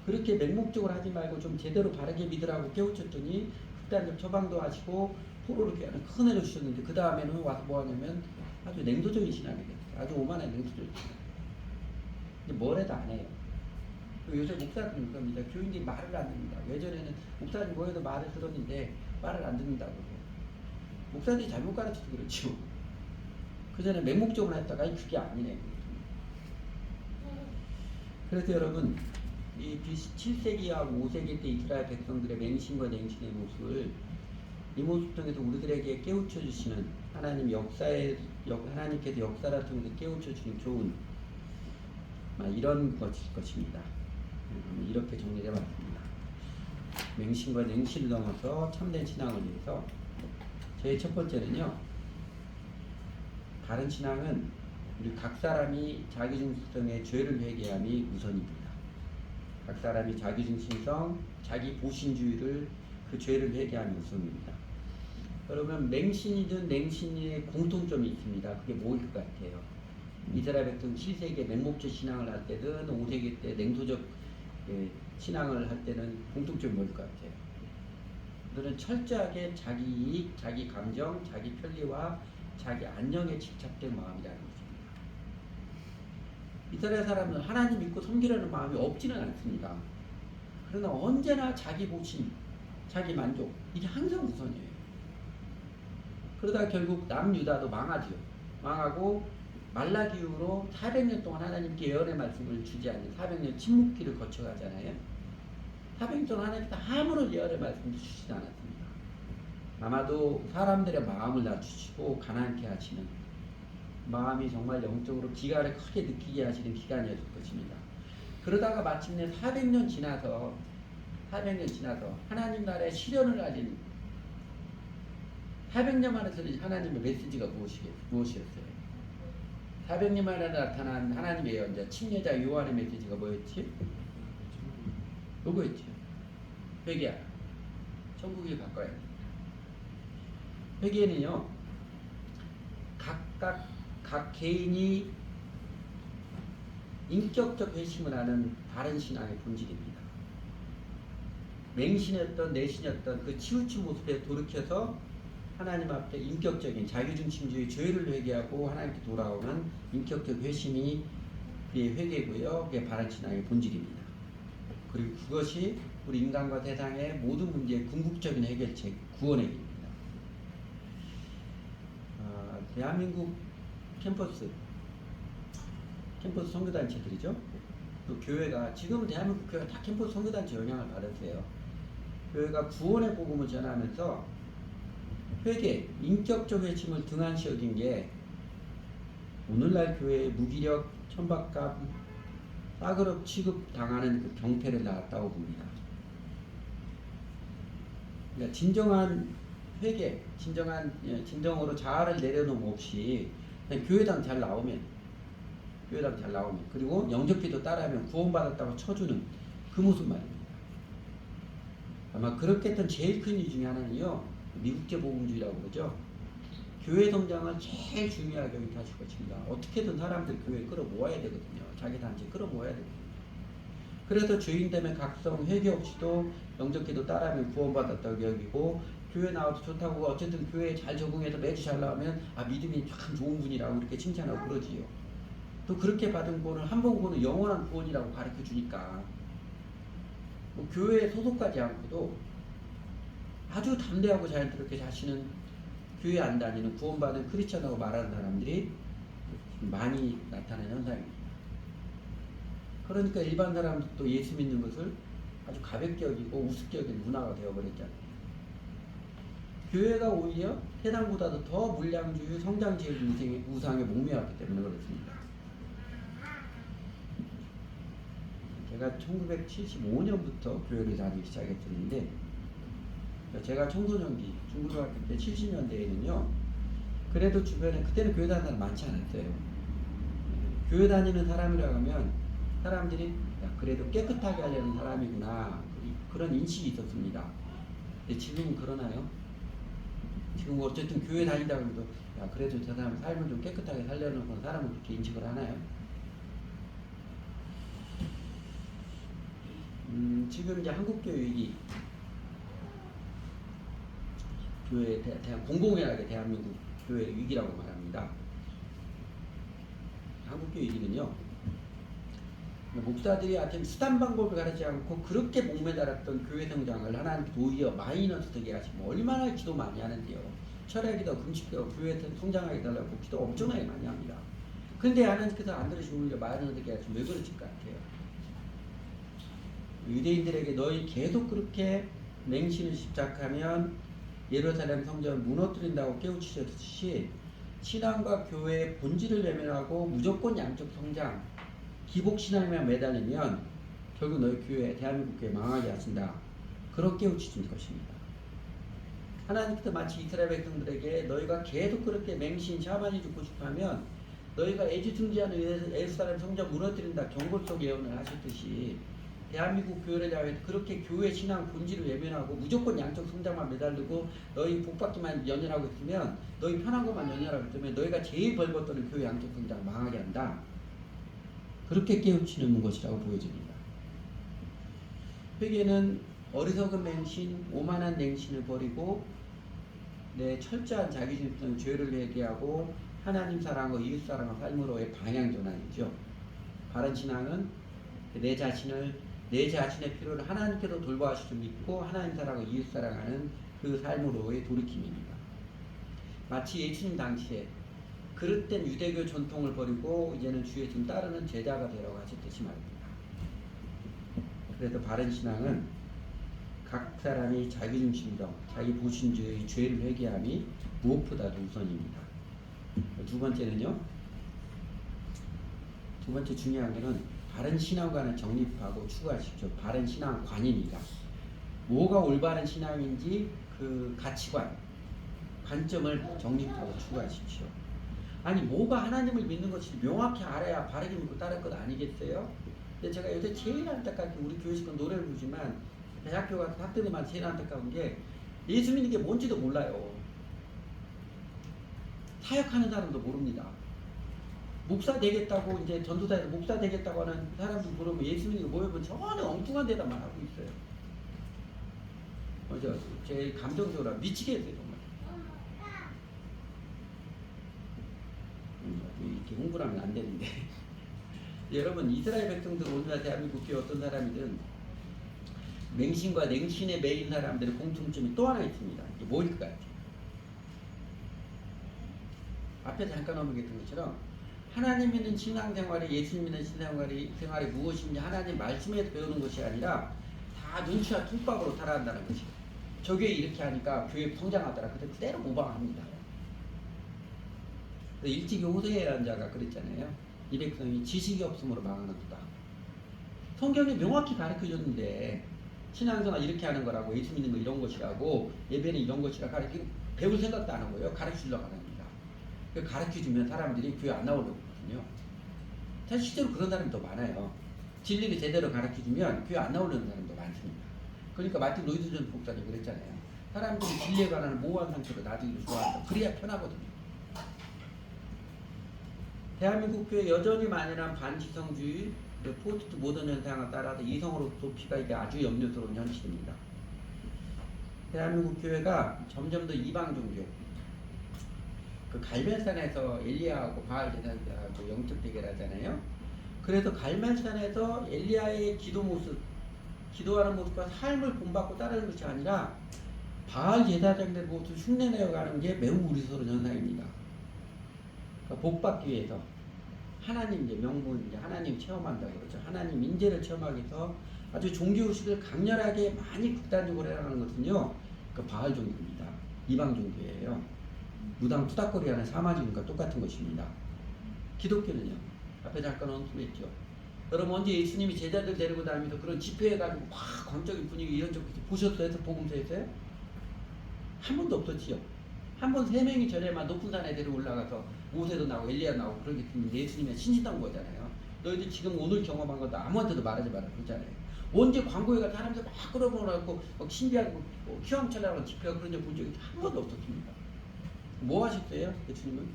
그렇게 맹목적으로 하지 말고 좀 제대로 바르게 믿으라고 깨우쳤더니 극단적 처방도 하시고 포로를 꾀하는 큰 애를 주셨는데 그 다음에는 와서 뭐 하냐면 아주 냉소적인 신앙이 됐어요. 아주 오만한 냉소적인 신앙. 이제 뭘 해도 안 해요. 요새 목사들은 그럽니다. 교인들이 말을 안 듣는다. 예전에는 목사님 모여도 말을 들었는데 말을 안 듣는다고. 목사들이 잘못 가르쳐서 그렇죠. 그 전에 맹목적으로 했다가 그게 아니네. 그래서 여러분 이 BC 7세기와 5세기 때 이스라엘 백성들의 맹신과 냉신의 모습을 이 모습 통해서 우리들에게 깨우쳐 주시는 하나님 하나님께서 역사를 통해서 깨우쳐 주시는 교훈 이런 것일 것입니다. 이렇게 정리해 봤습니다. 맹신과 냉신을 넘어서 참된 신앙을 위해서 저희 첫 번째는요. 바른 신앙은 우리 각 사람이 자기중심성의 죄를 회개함이 우선입니다. 각 사람이 자기중심성, 자기 보신주의를 그 죄를 회개함이 우선입니다. 그러면 맹신이든 냉신의 공통점이 있습니다. 그게 뭐일 것 같아요? 이스라엘 백성 7세기에 맹목적 신앙을 할 때든 5세기 때 냉소적 신앙을 할 때는 공통점이 뭐일 것 같아요? 그들은 철저하게 자기 이익, 자기 감정, 자기 편리와 자기 안녕에 집착된 마음이라는 것입니다. 이스라엘 사람은 하나님 믿고 섬기려는 마음이 없지는 않습니다. 그러나 언제나 자기 보신, 자기 만족 이게 항상 우선이에요. 그러다 결국 남유다도 망하죠. 망하고 말라기 이후로 400년 동안 하나님께 예언의 말씀을 주지 않는 400년 침묵기를 거쳐가잖아요. 400년 동안 하나님께서 아무런 예언의 말씀도 주시지 않았습니다. 아마도 사람들의 마음을 낮추시고 가난케 하시는 마음이 정말 영적으로 기가를 크게 느끼게 하시는 기간이었을 것입니다. 그러다가 마침내 400년 지나서 하나님 나라의 실현을 알린 400년 만에 들린 하나님의 메시지가 무엇이었어요? 400년 만에 나타난 하나님의 예언자 침례자 요한의 메시지가 뭐였지? 요거였죠. 회개하라. 천국에 가까이 하라. 회개는요. 각 개인이 인격적 회심을 하는 바른 신앙의 본질입니다. 맹신이었던 내신이었던 그 치우친 모습에 돌이켜서 하나님 앞에 인격적인 자기중심주의 죄를 회개하고 하나님께 돌아오는 인격적 회심이 그의 회개고요. 그게 바른 신앙의 본질입니다. 그리고 그것이 우리 인간과 세상의 모든 문제의 궁극적인 해결책, 구원의 길입니다. 대한민국 캠퍼스 선교단체들이죠. 또 교회가 지금은 대한민국 교회가 다 캠퍼스 선교단체 영향을 받았어요. 교회가 구원의 복음을 전하면서 회개, 인격적 회심을 등한시 여긴 게 오늘날 교회의 무기력, 천박감, 싸그럽 취급당하는 그 병폐를 낳았다고 봅니다. 그러니까 진정한 회개, 진정으로 자아를 내려놓음 없이 그냥 교회당 잘 나오면 그리고 영접기도 따라하면 구원받았다고 쳐주는 그 모습 말입니다. 아마 그렇게 했던 제일 큰 이유 중에 하나는요, 미국제 복음주의라고 그러죠. 교회 성장을 제일 중요하게 여기하실 것입니다. 어떻게든 사람들 교회에 끌어모아야 되거든요. 자기 단체에 끌어모아야 되거든요. 그래서 죄인 때문에 각성 회개 없이도 영접기도 따라하면 구원받았다고 여기고, 교회 나와도 좋다고 어쨌든 교회에 잘 적응해서 매주 잘 나오면 믿음이 참 좋은 분이라고 이렇게 칭찬하고 그러지요. 또 그렇게 받은 구원을 한 번 구원은 영원한 구원이라고 가르쳐 주니까 뭐 교회에 소속하지 않고도 아주 담대하고 자연스럽게 자신은 교회 안 다니는 구원받은 크리스천이라고 말하는 사람들이 많이 나타나는 현상입니다. 그러니까 일반 사람들도 예수 믿는 것을 아주 가볍게 여기고 우습게 여기는 문화가 되어버렸잖아요. 교회가 오히려 세상보다도 더 물량주의, 성장주의 우상에 목매었기 때문에 그렇습니다. 제가 1975년부터 교회를 다니기 시작했었는데, 제가 청소년기, 중고등학교 때 70년대에는요, 그래도 주변에, 그때는 교회 다니는 사람 많지 않았어요. 교회 다니는 사람이라고 하면 사람들이 그래도 깨끗하게 하려는 사람이구나, 그런 인식이 있었습니다. 근데 지금은 그러나요? 지금 어쨌든 교회 다닌다고 해도 그래도 저 사람 삶을 좀 깨끗하게 살려는 건 사람은 그렇게 인식을 하나요? 지금 이제 한국교회 위기, 교회 공공연하게 대한민국 교회 위기라고 말합니다. 한국교회 위기는요, 목사들이 아침 수단 방법을 가르치지 않고 그렇게 목매달았던 교회 성장을 하나님 도리어 마이너스 되게 하시면 얼마나 기도 많이 하는데요. 철학기도 금식기도 교회 성장하게 달라고 기도 엄청나게 많이 합니다. 근데 하나님께서 안 들으시면 오히려 마이너스 되게 하시면 왜 그러실 것 같아요? 유대인들에게 너희 계속 그렇게 맹신을 집착하면 예루살렘 성전을 무너뜨린다고 깨우치셨듯이 신앙과 교회의 본질을 외면하고 무조건 양적 성장, 기복 신앙에만 매달리면 결국 너희 교회, 대한민국 교회 망하게 하신다. 그렇게 깨우치신 것입니다. 하나님께서 마치 이스라엘 백성들에게 너희가 계속 그렇게 맹신, 샤만이 죽고 싶어하면 너희가 애지중지하는 예루살렘 성전 무너뜨린다 경고 속 예언을 하셨듯이 대한민국 교회를 향해 그렇게 교회 신앙 본질을 외면하고 무조건 양적 성장만 매달리고 너희 복받기만 연연하고 있으면, 너희 편한 것만 연연하고 있으면 너희가 제일 벌벌떠는 교회 양적 성장 망하게 한다. 그렇게 깨우치는 것이라고 보여집니다. 회개는 어리석은 맹신, 오만한 냉신을 버리고 내 철저한 자기중심 죄를 회개하고 하나님 사랑과 이웃 사랑과 삶으로의 방향 전환이죠. 바른 신앙은 내 자신의 필요를 하나님께서 돌보아주실 줄 믿고 하나님 사랑과 이웃 사랑하는 그 삶으로의 돌이킴입니다. 마치 예수님 당시에 그릇된 유대교 전통을 버리고 이제는 주 예수님 따르는 제자가 되라고 하셨듯이 말입니다. 그래서 바른 신앙은 각 사람이 자기중심적, 자기 보신주의 죄를 회개함이 무엇보다도 우선입니다. 두 번째는요, 두 번째 중요한 것은 바른 신앙관을 정립하고 추구하십시오. 바른 신앙관입니다. 뭐가 올바른 신앙인지 그 가치관, 관점을 정립하고 추구하십시오. 아니 뭐가 하나님을 믿는 것인지 명확히 알아야 바르게 믿고 따를 것 아니겠어요? 근데 제가 요새 제일 안타깝게 우리 교회식은 노래를 부르지만 대학교 가서 학생들만 제일 안타까운 게 예수 믿는 게 뭔지도 몰라요. 사역하는 사람도 모릅니다. 목사 되겠다고 이제 전도사에서 목사 되겠다고 하는 사람들 물으면 예수 믿는 거 모여보면 전혀 엉뚱한 데다만 하고 있어요. 제 감정적으로 미치겠어요 정말. 이렇게 홍보를 하면 안 되는데 여러분 이스라엘 백성들 오늘날 대한민국 교회 어떤 사람이든 맹신과 냉신에 매인 사람들의 공통점이 또 하나 있습니다. 이게 뭘까요? 앞에 잠깐 넘어갔던 것처럼 하나님 믿는 신앙생활이 예수님 믿는 신앙생활이 무엇인지 하나님 말씀에서 배우는 것이 아니라 다 눈치와 툭밥으로 살아간다는 것이에요. 저 교회 이렇게 하니까 교회 성장하더라. 그대로 모방합니다. 일찍이 호세아라는 자가 그랬잖아요. 이 백성이 지식이 없음으로 망하는도다. 성경이 명확히 가르쳐줬는데 신앙생활 이렇게 하는 거라고 예수 믿는 거 이런 것이라고 예배는 이런 것이라 가르치고 배울 생각도 안 하고요. 가르치려고 하는 겁니다. 가르쳐주면 사람들이 교회 안 나오려고 하거든요. 사실 실제로 그런 사람이 더 많아요. 진리를 제대로 가르쳐주면 교회 안 나오려는 사람도 많습니다. 그러니까 마틴 로이드 존 목사님 그랬잖아요. 사람들이 진리에 관한 모호한 상태로 놔두기를 좋아한다. 그래야 편하거든요. 대한민국 교회 여전히 만연한 반지성주의, 포스트 모던 현상을 따라서 이성으로 도피가 이게 아주 염려스러운 현실입니다. 대한민국 교회가 점점 더 이방 종교, 그 갈멜산에서 엘리야하고 바알 제사장하고 영적 대결하잖아요. 그래서 갈멜산에서 엘리야의 기도 모습, 기도하는 모습과 삶을 본받고 따르는 것이 아니라 바알 제사장들 모습 흉내내어 가는 게 매우 우리스러운 현상입니다. 그러니까 복받기 위해서 하나님 이제 명분 이제 하나님 체험한다고 그러죠. 하나님 인재를 체험하기 위해서 아주 종교의식을 강렬하게 많이 극단적으로 해나가는 것은요. 그 바알 종교입니다. 이방 종교예요. 무당 투닥거리 하는 사마지금과 똑같은 것입니다. 기독교는요. 앞에 잠깐 언급했죠. 여러분 언제 예수님이 제자들 데리고 다니면서 그런 집회해가지고 막 광적인 분위기 이런 적 보셨어요? 복음서에서요? 한 번도 없었지요. 한 번 3명이 전에만 높은 산에 데리고 올라가서 모세도 나오고 엘리야 나오고 그러기 때문에 예수님의 신신한 거잖아요. 너희들 지금 오늘 경험한 것도 아무한테도 말하지 마라 그러잖아요. 언제 광고회가 사람들 막 끌어모아갖고 신비하고 휘황찬란한 집회가 그런 적 본 적이 한 번도 없었습니다. 뭐 하셨어요? 예수님은?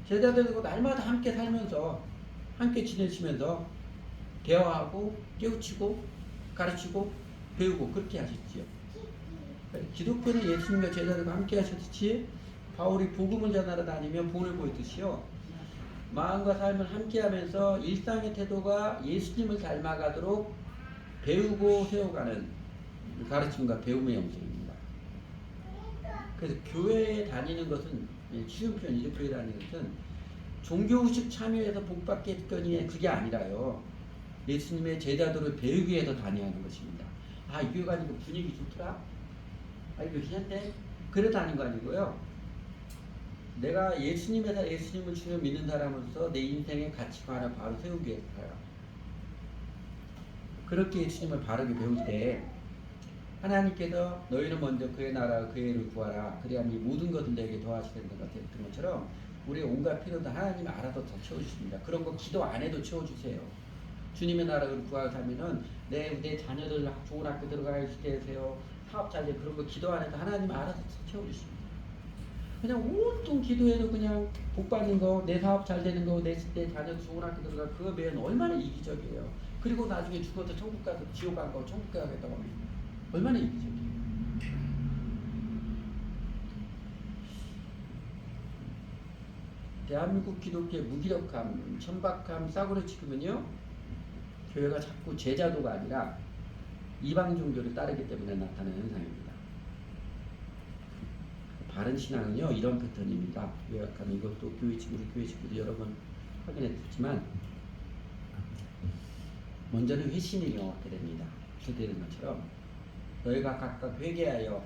제자들과 날마다 함께 살면서 함께 지내시면서 대화하고 깨우치고 가르치고 배우고 그렇게 하셨지요. 기독교는 예수님과 제자들과 함께 하셨듯이 바울이 복음을 전하러 다니며 본을 보였듯이요. 마음과 삶을 함께 하면서 일상의 태도가 예수님을 닮아가도록 배우고 세워가는 가르침과 배움의 영성입니다. 그래서 교회에 다니는 것은 쉬운 표현이죠. 교회에 다니는 것은 종교의식 참여해서 복받겠거니 그게 아니라요. 예수님의 제자들을 배우기 위해서 다녀야 하는 것입니다. 아, 이 교회 가니까 분위기 좋더라? 아, 이거 괜찮대? 그래 다닌 거 아니고요. 내가 예수님에서 예수님을 주로 믿는 사람으로서 내 인생의 가치관을 바로 세우기 위해서 가요. 그렇게 예수님을 바르게 배울 때 하나님께서 너희는 먼저 그의 나라와 그의 의를 구하라. 그래야 이 모든 것을 내게 더하시는 것처럼 우리의 온갖 필요도 하나님이 알아서 더 채워주십니다. 그런 거 기도 안 해도 채워주세요. 주님의 나라를 구하고 살면은 내 자녀들 좋은 학교 들어갈 수 있게 해주세요. 사업 잘 돼. 그런 거 기도 안 해도 하나님이 알아서 채워주십니다. 그냥 온통 기도해도 그냥 복 받는 거, 내 사업 잘 되는 거, 내 자녀도 좋은 학교 들어가 그거 매연 얼마나 이기적이에요. 그리고 나중에 죽어서 천국 가서 지옥 간 거 천국 가겠다고 하면 얼마나 이기적이에요. 대한민국 기독교의 무기력함, 천박함, 싸구려 치면요 교회가 자꾸 제자도가 아니라 이방 종교를 따르기 때문에 나타나는 현상입니다. 바른 신앙은요 이런 패턴입니다. 요약하면 이것도 우리 교회 친구들 여러 번 확인했지만 먼저는 회심이 명확하게 됩니다. 주되는 것처럼 너희가 각각 회개하여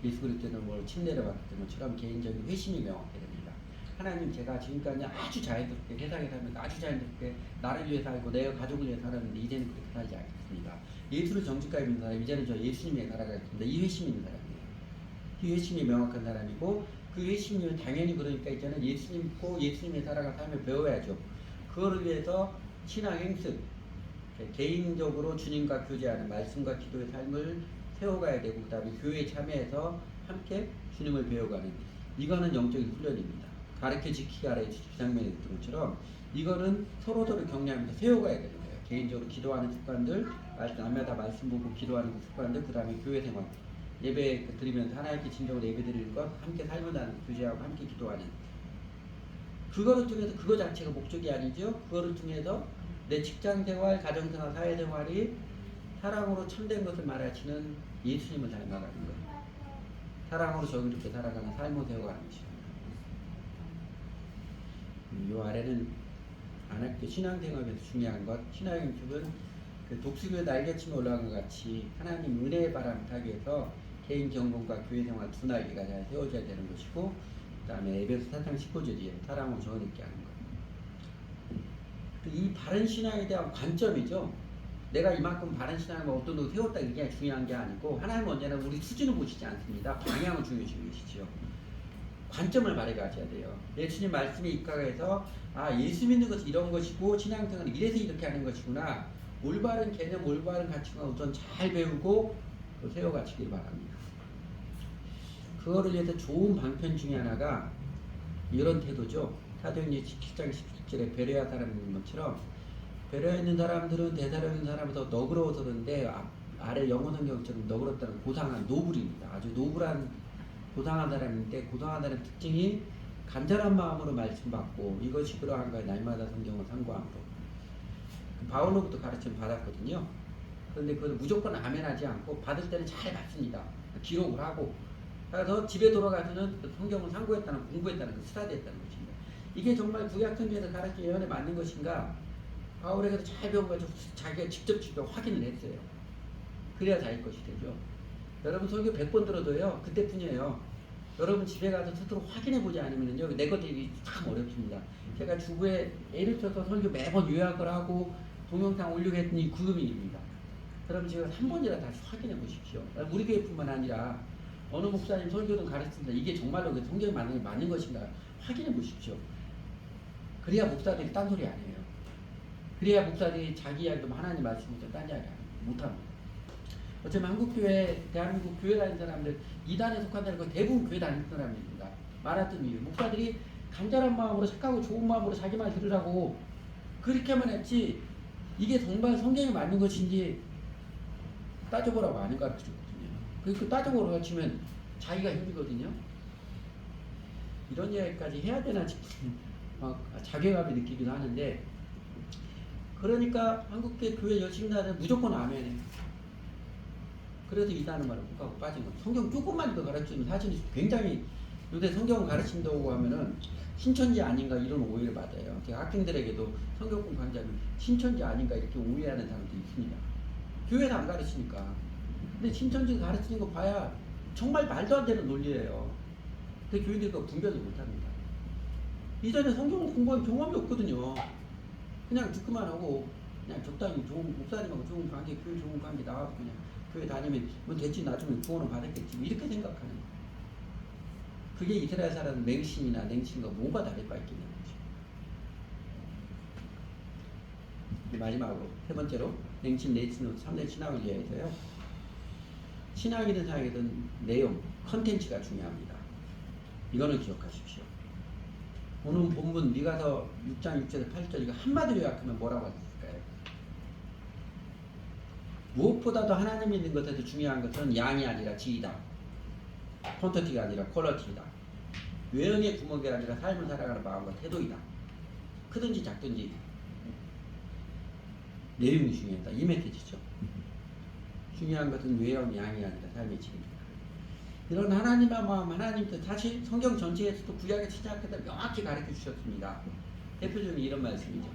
예수 그리스도의 뭘 침례를 받았던 것처럼 개인적인 회심이 명확하게 됩니다. 하나님 제가 지금까지 아주 자연스럽게 세상에 살면서 아주 자연스럽게 나를 위해 살고 내 가족을 위해 살았는데 이제는 그렇게 살지 않겠습니다. 예수를 정직하게 믿는 사람 이제는 저 예수님의 살아가겠습니다. 이 회심이 있는 사람이에요. 이 회심이 명확한 사람이고 그 회심이면 당연히 그러니까 이제는 예수님 믿고 예수님의 살아가 삶을 배워야죠. 그거를 위해서 신앙 행습 개인적으로 주님과 교제하는 말씀과 기도의 삶을 세워가야 되고 그 다음에 교회에 참여해서 함께 주님을 배워가는 이거는 영적인 훈련입니다. 가르쳐 지키게 하라 주장면에 있던 것처럼 이거는 서로서로 격려하면서 세워가야 되는 거예요. 개인적으로 기도하는 습관들, 남마다 말씀 보고 기도하는 그 습관들, 그 다음에 교회 생활, 예배 드리면서 하나님께 진정으로 예배 드리는 것, 함께 살면서 교제하고 함께 기도하는 그거를 통해서 그거 자체가 목적이 아니죠. 그거를 통해서 내 직장생활, 가정생활, 사회생활이 사랑으로 참된 것을 말하시는 예수님을 닮아가는 거예요. 사랑으로 정의롭게 살아가는 삶을 세워가는 것이죠. 이 아래는 안학교 신앙생활에서 중요한 것, 신앙인식은 그 독수리의 날개침에 올라간 것 같이 하나님 은혜의 바람 타기 위해서 개인 경건과 교회 생활 두 날개가 잘 세워져야 되는 것이고, 그 다음에 에베소 4장 19절이에요. 사랑으로 정의롭게 하는 것. 이 바른 신앙에 대한 관점이죠. 내가 이만큼 바른 신앙을 어떤 걸 세웠다 이게 중요한 게 아니고, 하나님은 언제나 우리 수준을 보시지 않습니다. 방향을 중요시 여기시죠. 관점을 바래가셔야 돼요. 예수님 말씀에 입각해서 예수 믿는 것은 이런 것이고 신앙생활은 이래서 이렇게 하는 것이구나. 올바른 개념, 올바른 가치관을 우선 잘 배우고 세워가시길 바랍니다. 그거를 위해서 좋은 방편 중에 하나가 이런 태도죠. 사도행전 17장 17절에 베레아 사람인 것처럼, 베레아 있는 사람들은 대사로 있는 사람보다 너그러워서 그런데 아래 영어 성경처럼 너그럽다는 고상한 노블입니다. 아주 노블한 고상한 사람인데, 고상한 사람의 특징이 간절한 마음으로 말씀 받고 이것이 그러한 거에 날마다 성경을 상고함으로. 바울로부터 가르침을 받았거든요. 그런데 그걸 무조건 아멘하지 않고 받을 때는 잘 받습니다. 기록을 하고. 그래서 집에 돌아가서는 성경을 상고했다는, 공부했다는, 스타디했다는 것입니다. 이게 정말 구약 성경에서 가르친 예언에 맞는 것인가? 바울에게서 잘 배워가지고 자기가 직접 확인을 했어요. 그래야 자기 것이 되죠. 여러분 설교 100번 들어도요, 그때뿐이에요. 여러분 집에 가서 스스로 확인해보지 않으면요, 내 것들이 참 어렵습니다. 제가 주부에 애를 쳐서 설교 매번 요약을 하고 동영상 올리고 했더니 구음입니다. 여러분 지금 한 번이라 다시 확인해 보십시오. 우리 교회뿐만 아니라 어느 목사님 설교든 가르칩니다. 이게 정말로 성경에 맞는 것인가 확인해 보십시오. 그래야 목사들이 딴소리 안 해요. 그래야 목사들이 자기 이야기도 하나님 말씀부터 딴 이야기 못합니다. 어쩌면 한국교회, 대한민국 교회 다니는 사람들, 이단에 속한 사람들 대부분 교회 다니는 사람입니다. 말했던 이유, 목사들이 간절한 마음으로 착하고 좋은 마음으로 자기 말 들으라고 그렇게만 했지, 이게 정말 성경에 맞는 것인지 따져보라고 안 가르쳐줬거든요. 그 따져보라고 가르치면 자기가 힘들거든요. 이런 이야기까지 해야 되나 싶은 자괴감이 느끼기도 하는데, 그러니까 한국계 교회 열심히 다니는 무조건 아멘해. 그래서 이단은 말을 못 가고 빠진 거예요. 성경 조금만 더 가르치면 사실 굉장히, 요새 성경을 가르친다고 하면은 신천지 아닌가 이런 오해를 받아요. 제가 학생들에게도 성경공 강좌하면 신천지 아닌가 이렇게 오해하는 사람도 있습니다. 교회는 안 가르치니까. 근데 신천지 가르치는 거 봐야 정말 말도 안 되는 논리예요. 근데 교인들이 그거 분별을 못 합니다. 이전에 성경을 공부한 경험이 없거든요. 그냥 듣기만 하고 그냥 적당히 좋은 목사님하고 좋은 관계, 교회 좋은 관계 나와서 그냥 교회 다니면 뭐 됐지, 나중에 구원을 받았겠지, 이렇게 생각하는 거예요. 그게 이스라엘 사람 맹신이나 냉신과 뭐가 다를 바 있겠냐는 거죠. 마지막으로 세 번째로 냉신, 내신으로 3대 신앙을 위해서요. 신앙이든 사역이든 내용, 컨텐츠가 중요합니다. 이거는 기억하십시오. 오늘 본문 미가서 6장 6절에서 8절 이거 한마디로 요약하면 뭐라고 했을까요? 무엇보다도 하나님 믿는 것에서 중요한 것은 양이 아니라 질이다. 퀀터티가 아니라 퀄러티이다. 외형의 구멍이 아니라 삶을 살아가는 마음과 태도이다. 크든지 작든지 내용이 중요하다. 이 메시지죠. 중요한 것은 외형, 양이 아니라 삶의 질입니다. 이런 하나님의 마음, 하나님 뜻, 사실 성경 전체에서도 구약에 시작해서 명확히 가르쳐 주셨습니다. 대표적인 이런 말씀이죠.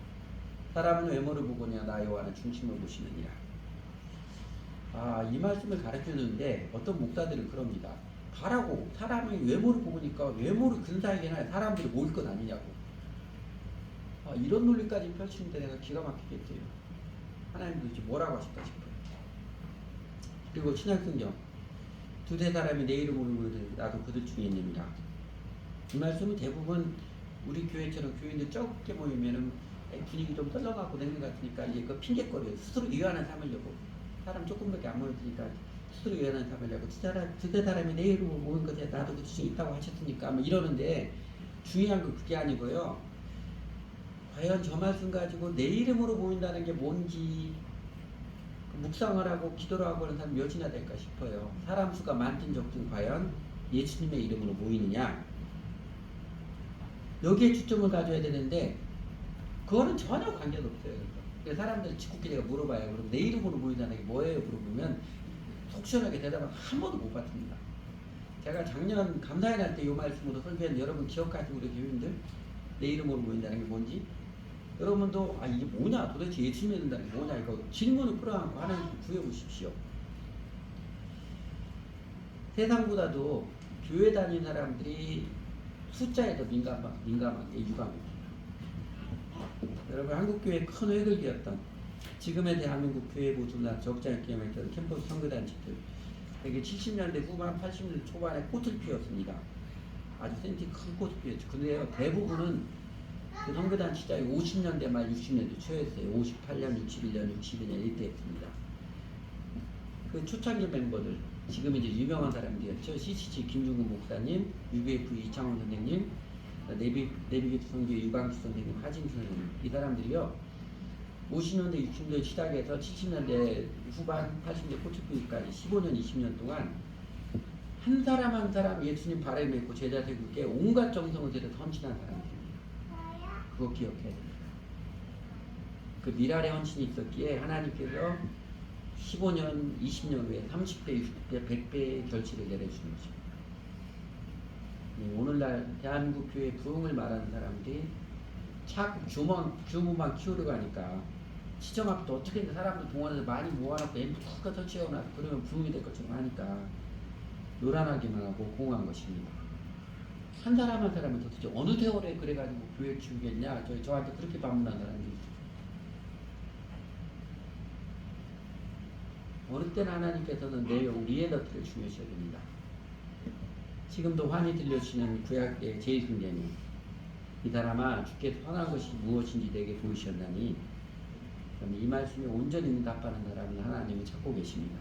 사람은 외모를 보거냐 나 여호와는 중심을 보시느니라. 이 말씀을 가르쳐 주는데 어떤 목사들은 그럽니다. 가라고, 사람의 외모를 보니까 외모를 근사하게나 사람들이 모일 것 아니냐고. 이런 논리까지 펼치는데 내가 기가 막히겠어요. 하나님 도대체 뭐라고 하실까 싶어요. 그리고 신약성경, 두세 사람이 내 이름으로 모이면 나도 그들 중에 있느니라. 이 말씀은 대부분 우리 교회처럼 교인들 적게 모이면은 분위기 좀 떨려갖고 내는 것 같으니까 이제 그 핑계거리예요. 스스로 유한한 삼으려고. 사람 조금밖에 안 모였으니까 스스로 유한한 삼으려고. 두세 사람이 내 이름으로 모인 것에 나도 그 중에 있다고 하셨으니까 뭐 이러는데, 중요한 건 그게 아니고요. 과연 저 말씀 가지고 내 이름으로 모인다는 게 뭔지 묵상을 하고 기도를 하고 하는 사람 몇이나 될까 싶어요. 사람 수가 많든 적든 과연 예수님의 이름으로 모이느냐, 여기에 초점을 가져야 되는데 그거는 전혀 관계가 없어요. 그래서 사람들 직구끼리가 물어봐요. 그럼 내 이름으로 모인다는 게 뭐예요? 물어보면 속 시원하게 대답을 한 번도 못 받습니다. 제가 작년 감사의 날 때 이 말씀으로 설교했는데 여러분 기억하시고 우리 교인들 내 이름으로 모인다는 게 뭔지, 여러분도 이게 뭐냐, 도대체 예수님 믿는다는 게 뭐냐, 이거 질문을 끌어안고 하나님 구해보십시오. 세상보다도 교회 다니는 사람들이 숫자에 더 민감하게 유감입니다. 여러분, 한국교회 큰 획을 지금의 대한민국 교회 보수나 적자있게 했던 캠퍼스 선교단체들, 되게 70년대 후반 80년대 초반에 꽃을 피웠습니다. 아주 센티 큰 꽃을 피웠죠. 근데 대부분은 그 선교단체자의 50년대 말 60년대 초였어요. 58년, 61년, 62년 이때 했습니다. 그 초창기 멤버들, 지금 이제 유명한 사람들이었죠. CCC 김중근 목사님, UBF 이창원 선생님, 내비게이트 선교 유광수 선생님, 하진수 선생님, 이 사람들이요 50년대 60년대 시작해서 70년대 후반 80년대 꽃을 피우기까지 15년 20년 동안 한 사람 한 사람 예수님 발을 맺고 제자 세우게 온갖 정성을 들여 헌신한 사람들입니다. 그거 기억해야 됩니다. 그 미랄의 헌신이 있었기에 하나님께서 15년 20년 후에 30배 60배 100배의 결실을 내려주는 것입니다. 오늘날 대한민국 교회 부흥을 말하는 사람들이 자꾸 규모만 키우려고 하니까 시청 앞도 어떻게든 사람들 동원해서 많이 모아놓고 앰프 툭 설치해놔서 그러면 부흥이 될 것처럼 하니까 요란하기만 하고 공허한 것입니다. 한 사람 한 사람은 도대체 어느 세월에 그래가지고 교회 키우겠냐, 저한테 그렇게 반문한 사람들이 있어요. 어느 때나 하나님께서는 내용 리얼리티를 중요시해야 됩니다. 지금도 환히 들려주시는 구약의 제일 승자님, 이 사람아 주께서 선한 것이 무엇인지 내게 보이셨나니, 이 말씀에 온전히 응답하는 사람은 하나님이 찾고 계십니다.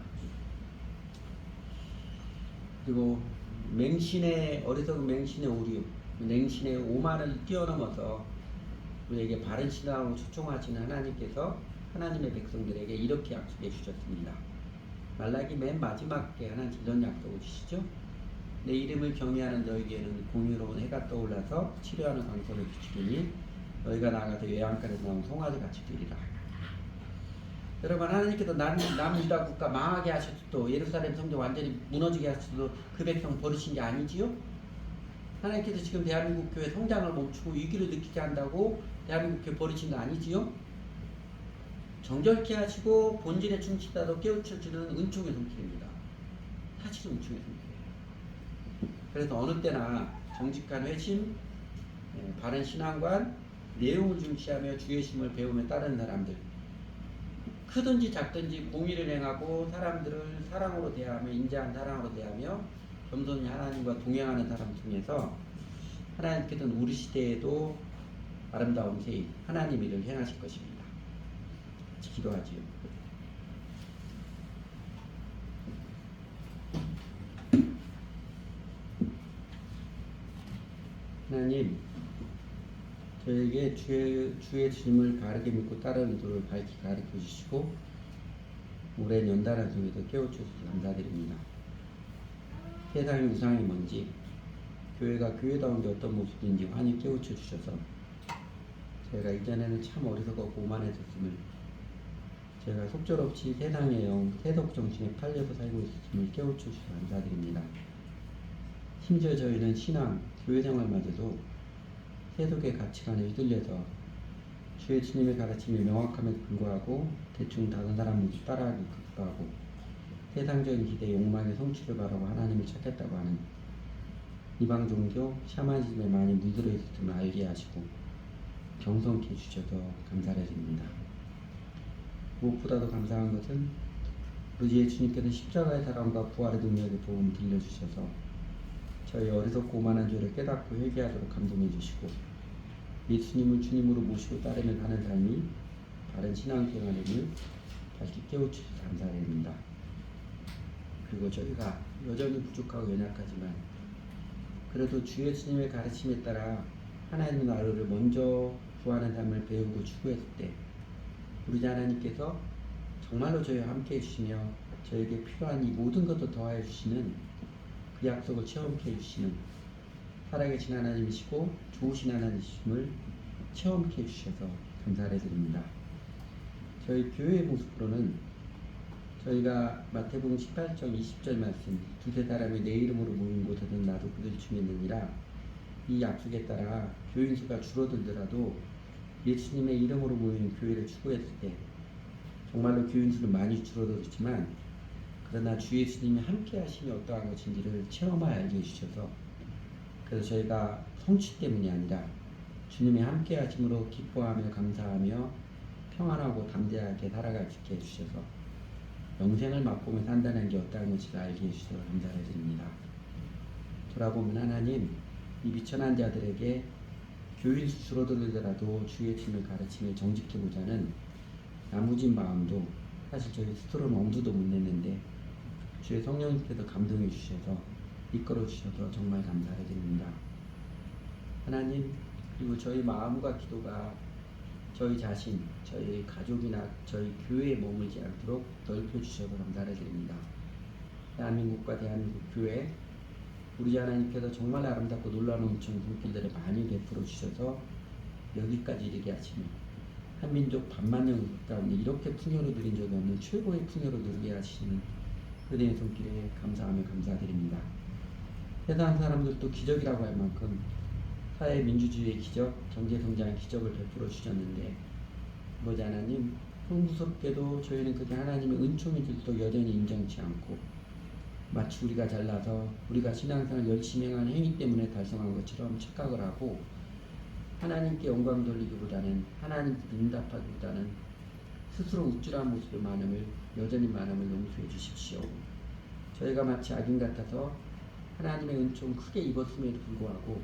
그리고 어리석은 맹신의 오류, 맹신의 오만을 뛰어넘어서 우리에게 바른 신앙으로 초청하시는 하나님께서 하나님의 백성들에게 이렇게 약속해 주셨습니다. 말라기 맨 마지막에 하나님 이런 약속을 주시죠. 내 이름을 경외하는 너에게는 공유로운 해가 떠올라서 치료하는 광선을 비추리니 너희가 나가서 외양간에서 나온 송아지 같이 되리라. 여러분, 하나님께서 남유다 국가 망하게 하셔도 예루살렘 성전 완전히 무너지게 하셔도 그 백성 버리신 게 아니지요? 하나님께서 지금 대한민국 교회 성장을 멈추고 위기를 느끼게 한다고 대한민국 교회 버리신 거 아니지요? 정결케 하시고 본질에 충실하도록 깨우쳐주는 은총의 손길입니다. 사실은 은총의 손길이에요. 그래서 어느 때나 정직한 회심, 바른 신앙관, 내용을 중시하며 주의 심을 배우며 따르는 사람들, 크든지 작든지 공의를 행하고 사람들을 사랑으로 대하며 인자한 사랑으로 대하며 겸손히 하나님과 동행하는 사람 중에서 하나님께서는 우리 시대에도 아름다운 세일, 하나님 일을 행하실 것입니다. 같이 기도하지요. 하나님, 저에게 주의 주님을 바르게 믿고 따르는 도를 밝히 가르쳐 주시고 오랜 연단한 속에서 깨워주셔서 감사드립니다. 세상의 우상이 뭔지, 교회가 교회다운 게 어떤 모습인지 환히 깨우쳐 주셔서 제가 이전에는 참 어리석었고 오만해졌음을, 제가 속절없이 세상의 영, 세속 정신에 팔려서 살고 있었음을 깨우쳐 주셔서 감사드립니다. 심지어 저희는 신앙, 교회 생활마저도 세속의 가치관에 휘둘려서 주의 주님의 가르침이 명확함에 불구하고 대충 다른 사람 모습 따라하기 급하고 세상적인 기대, 욕망의 성취를 바라고 하나님을 찾겠다고 하는 이방 종교, 샤머니즘에 많이 물들어 있었음을 알게 하시고 경성케 해주셔서 감사드립니다. 무엇보다도 감사한 것은 우리 예수님께서 십자가의 사랑과 부활의 능력의 복음을 들려주셔서 저희 어리석고 오만한 죄를 깨닫고 회개하도록 감동해 주시고 예수님을 주님으로 모시고 따르며 가는 삶이 바른 신앙생활임을 밝히 깨우쳐주셔서 감사드립니다. 그리고 저희가 여전히 부족하고 연약하지만 그래도 주 예수님의 가르침에 따라 하나님 나라를 먼저 구하는 삶을 배우고 추구했을 때 우리 하나님께서 정말로 저희와 함께 해주시며 저에게 필요한 이 모든 것도 더하여 주시는 그 약속을 체험케 해주시는 살아계신 하나님이시고 좋으신 하나님이심을 체험케 해주셔서 감사를 드립니다. 저희 교회의 모습으로는 저희가 마태복음 18장 20절 말씀 두세 사람이 내 이름으로 모인 곳에는 나도 그들 중에 있느니라 이 약속에 따라 교인 수가 줄어들더라도 예수님의 이름으로 모이는 교회를 추구했을 때 정말로 교인 수는 많이 줄어들었지만 그러나 주 예수님이 함께 하심이 어떠한 것인지를 체험하여 알게 해주셔서 그래서 저희가 성취 때문이 아니라 주님의 함께 하심으로 기뻐하며 감사하며 평안하고 담대하게 살아갈 수 있게 해주셔서 영생을 맛보며 산다는 게 어떠한 것인가 알게 해주셔서 감사를 드립니다. 돌아보면 하나님 이 미천한 자들에게 교인 수 줄어들더라도 주 예수님의 가르침에 정직해보자는 나무진 마음도 사실 저희 스스로는 엄두도 못 냈는데 주의 성령님께서 감동해 주셔서 이끌어 주셔서 정말 감사를 드립니다. 하나님 그리고 저희 마음과 기도가 저희 자신, 저희 가족이나 저희 교회에 머물지 않도록 넓혀 주셔서 감사를 드립니다. 대한민국과 대한민국 교회 우리 하나님께서 정말 아름답고 놀라운 은총 손길들을 많이 베풀어 주셔서 여기까지 이르게 하시며 한민족 반만 영 가운데 이렇게 풍요로 누린 적이 없는 최고의 풍요로 누리게 하시는 그대의 손길에 감사하며 감사드립니다. 세상 사람들도 기적이라고 할 만큼 사회 민주주의의 기적, 경제성장의 기적을 베풀어 주셨는데 아버지 하나님 흥부스럽게도 저희는 그게 하나님의 은총인 줄도 여전히 인정치 않고 마치 우리가 잘나서 우리가 신앙생활 열심히 행하는 행위 때문에 달성한 것처럼 착각을 하고 하나님께 영광 돌리기보다는 하나님께 응답하기보다는 스스로 우쭐한 모습을 여전히 많음을 용서해 주십시오. 저희가 마치 악인 같아서 하나님의 은총 크게 입었음에도 불구하고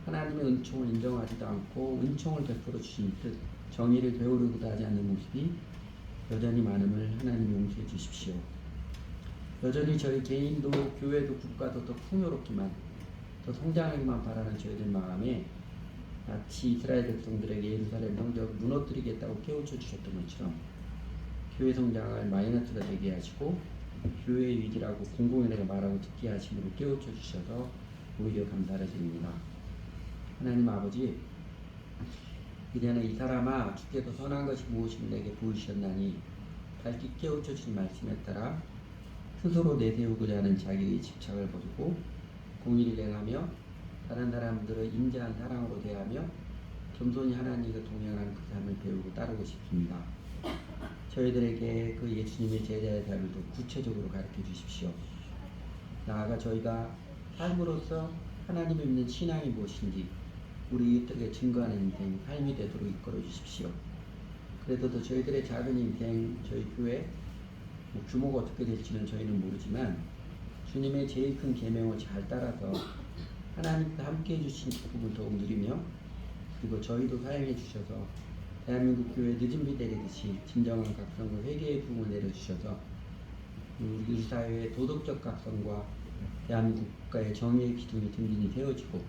하나님의 은총을 인정하지도 않고 은총을 베풀어 주신 듯 정의를 배우려고도 하지 않는 모습이 여전히 많음을 하나님 용서해 주십시오. 여전히 저희 개인도 교회도 국가도 더 풍요롭기만 더 성장하기만 바라는 저희들 마음에 마치 이스라엘 백성들에게 예루살렘 성벽을 무너뜨리겠다고 깨우쳐 주셨던 것처럼 교회 성장을 마이너스가 되게 하시고 교회의 위기라고 공공연하게 말하고 듣게 하심으로 깨우쳐 주셔서 오히려 감사를 드립니다. 하나님 아버지 이제는 이 사람아 주께서 선한 것이 무엇인지 내게 보이셨나니 밝히 깨우쳐 주신 말씀에 따라 스스로 내세우고자 하는 자기의 집착을 버리고 공의를 행하며 다른 사람들을 인자한 사랑으로 대하며 겸손히 하나님과 동행하는 그 삶을 배우고 따르고 싶습니다. 저희들에게 그 예수님의 제자의 삶을 더 구체적으로 가르쳐 주십시오. 나아가 저희가 삶으로서 하나님을 믿는 신앙이 무엇인지 우리 이웃에게 증거하는 인생, 삶이 되도록 이끌어 주십시오. 그래도 저희들의 작은 인생, 저희 교회 규모가 어떻게 될지는 저희는 모르지만 주님의 제일 큰 계명을 잘 따라서 하나님과 함께 해주신 기쁨을 더욱 누리며 그리고 저희도 사용해 주셔서 대한민국 교회 늦은 비 내리듯이 진정한 각성과 회개의 부흥을 내려주셔서 우리 사회의 도덕적 각성과 대한민국 국가의 정의의 기둥이 든든히 세워지고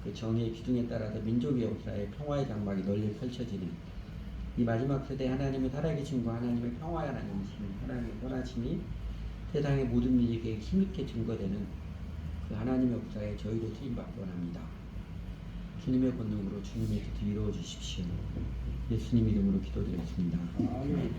그 정의의 기둥에 따라서 민족의 역사에 평화의 장막이 널리 펼쳐지는 이 마지막 세대 하나님의 살아계심과 하나님의 평화의 하나님이신 하나님의 선하심이 세상의 모든 민족에게 힘있게 증거되는 그 하나님의 역사에 저희도 쓰임받기 원합니다. 주님의 권능으로 주님의 뜻을 이루어 주십시오. 예수님 이름으로 기도드렸습니다. 아멘.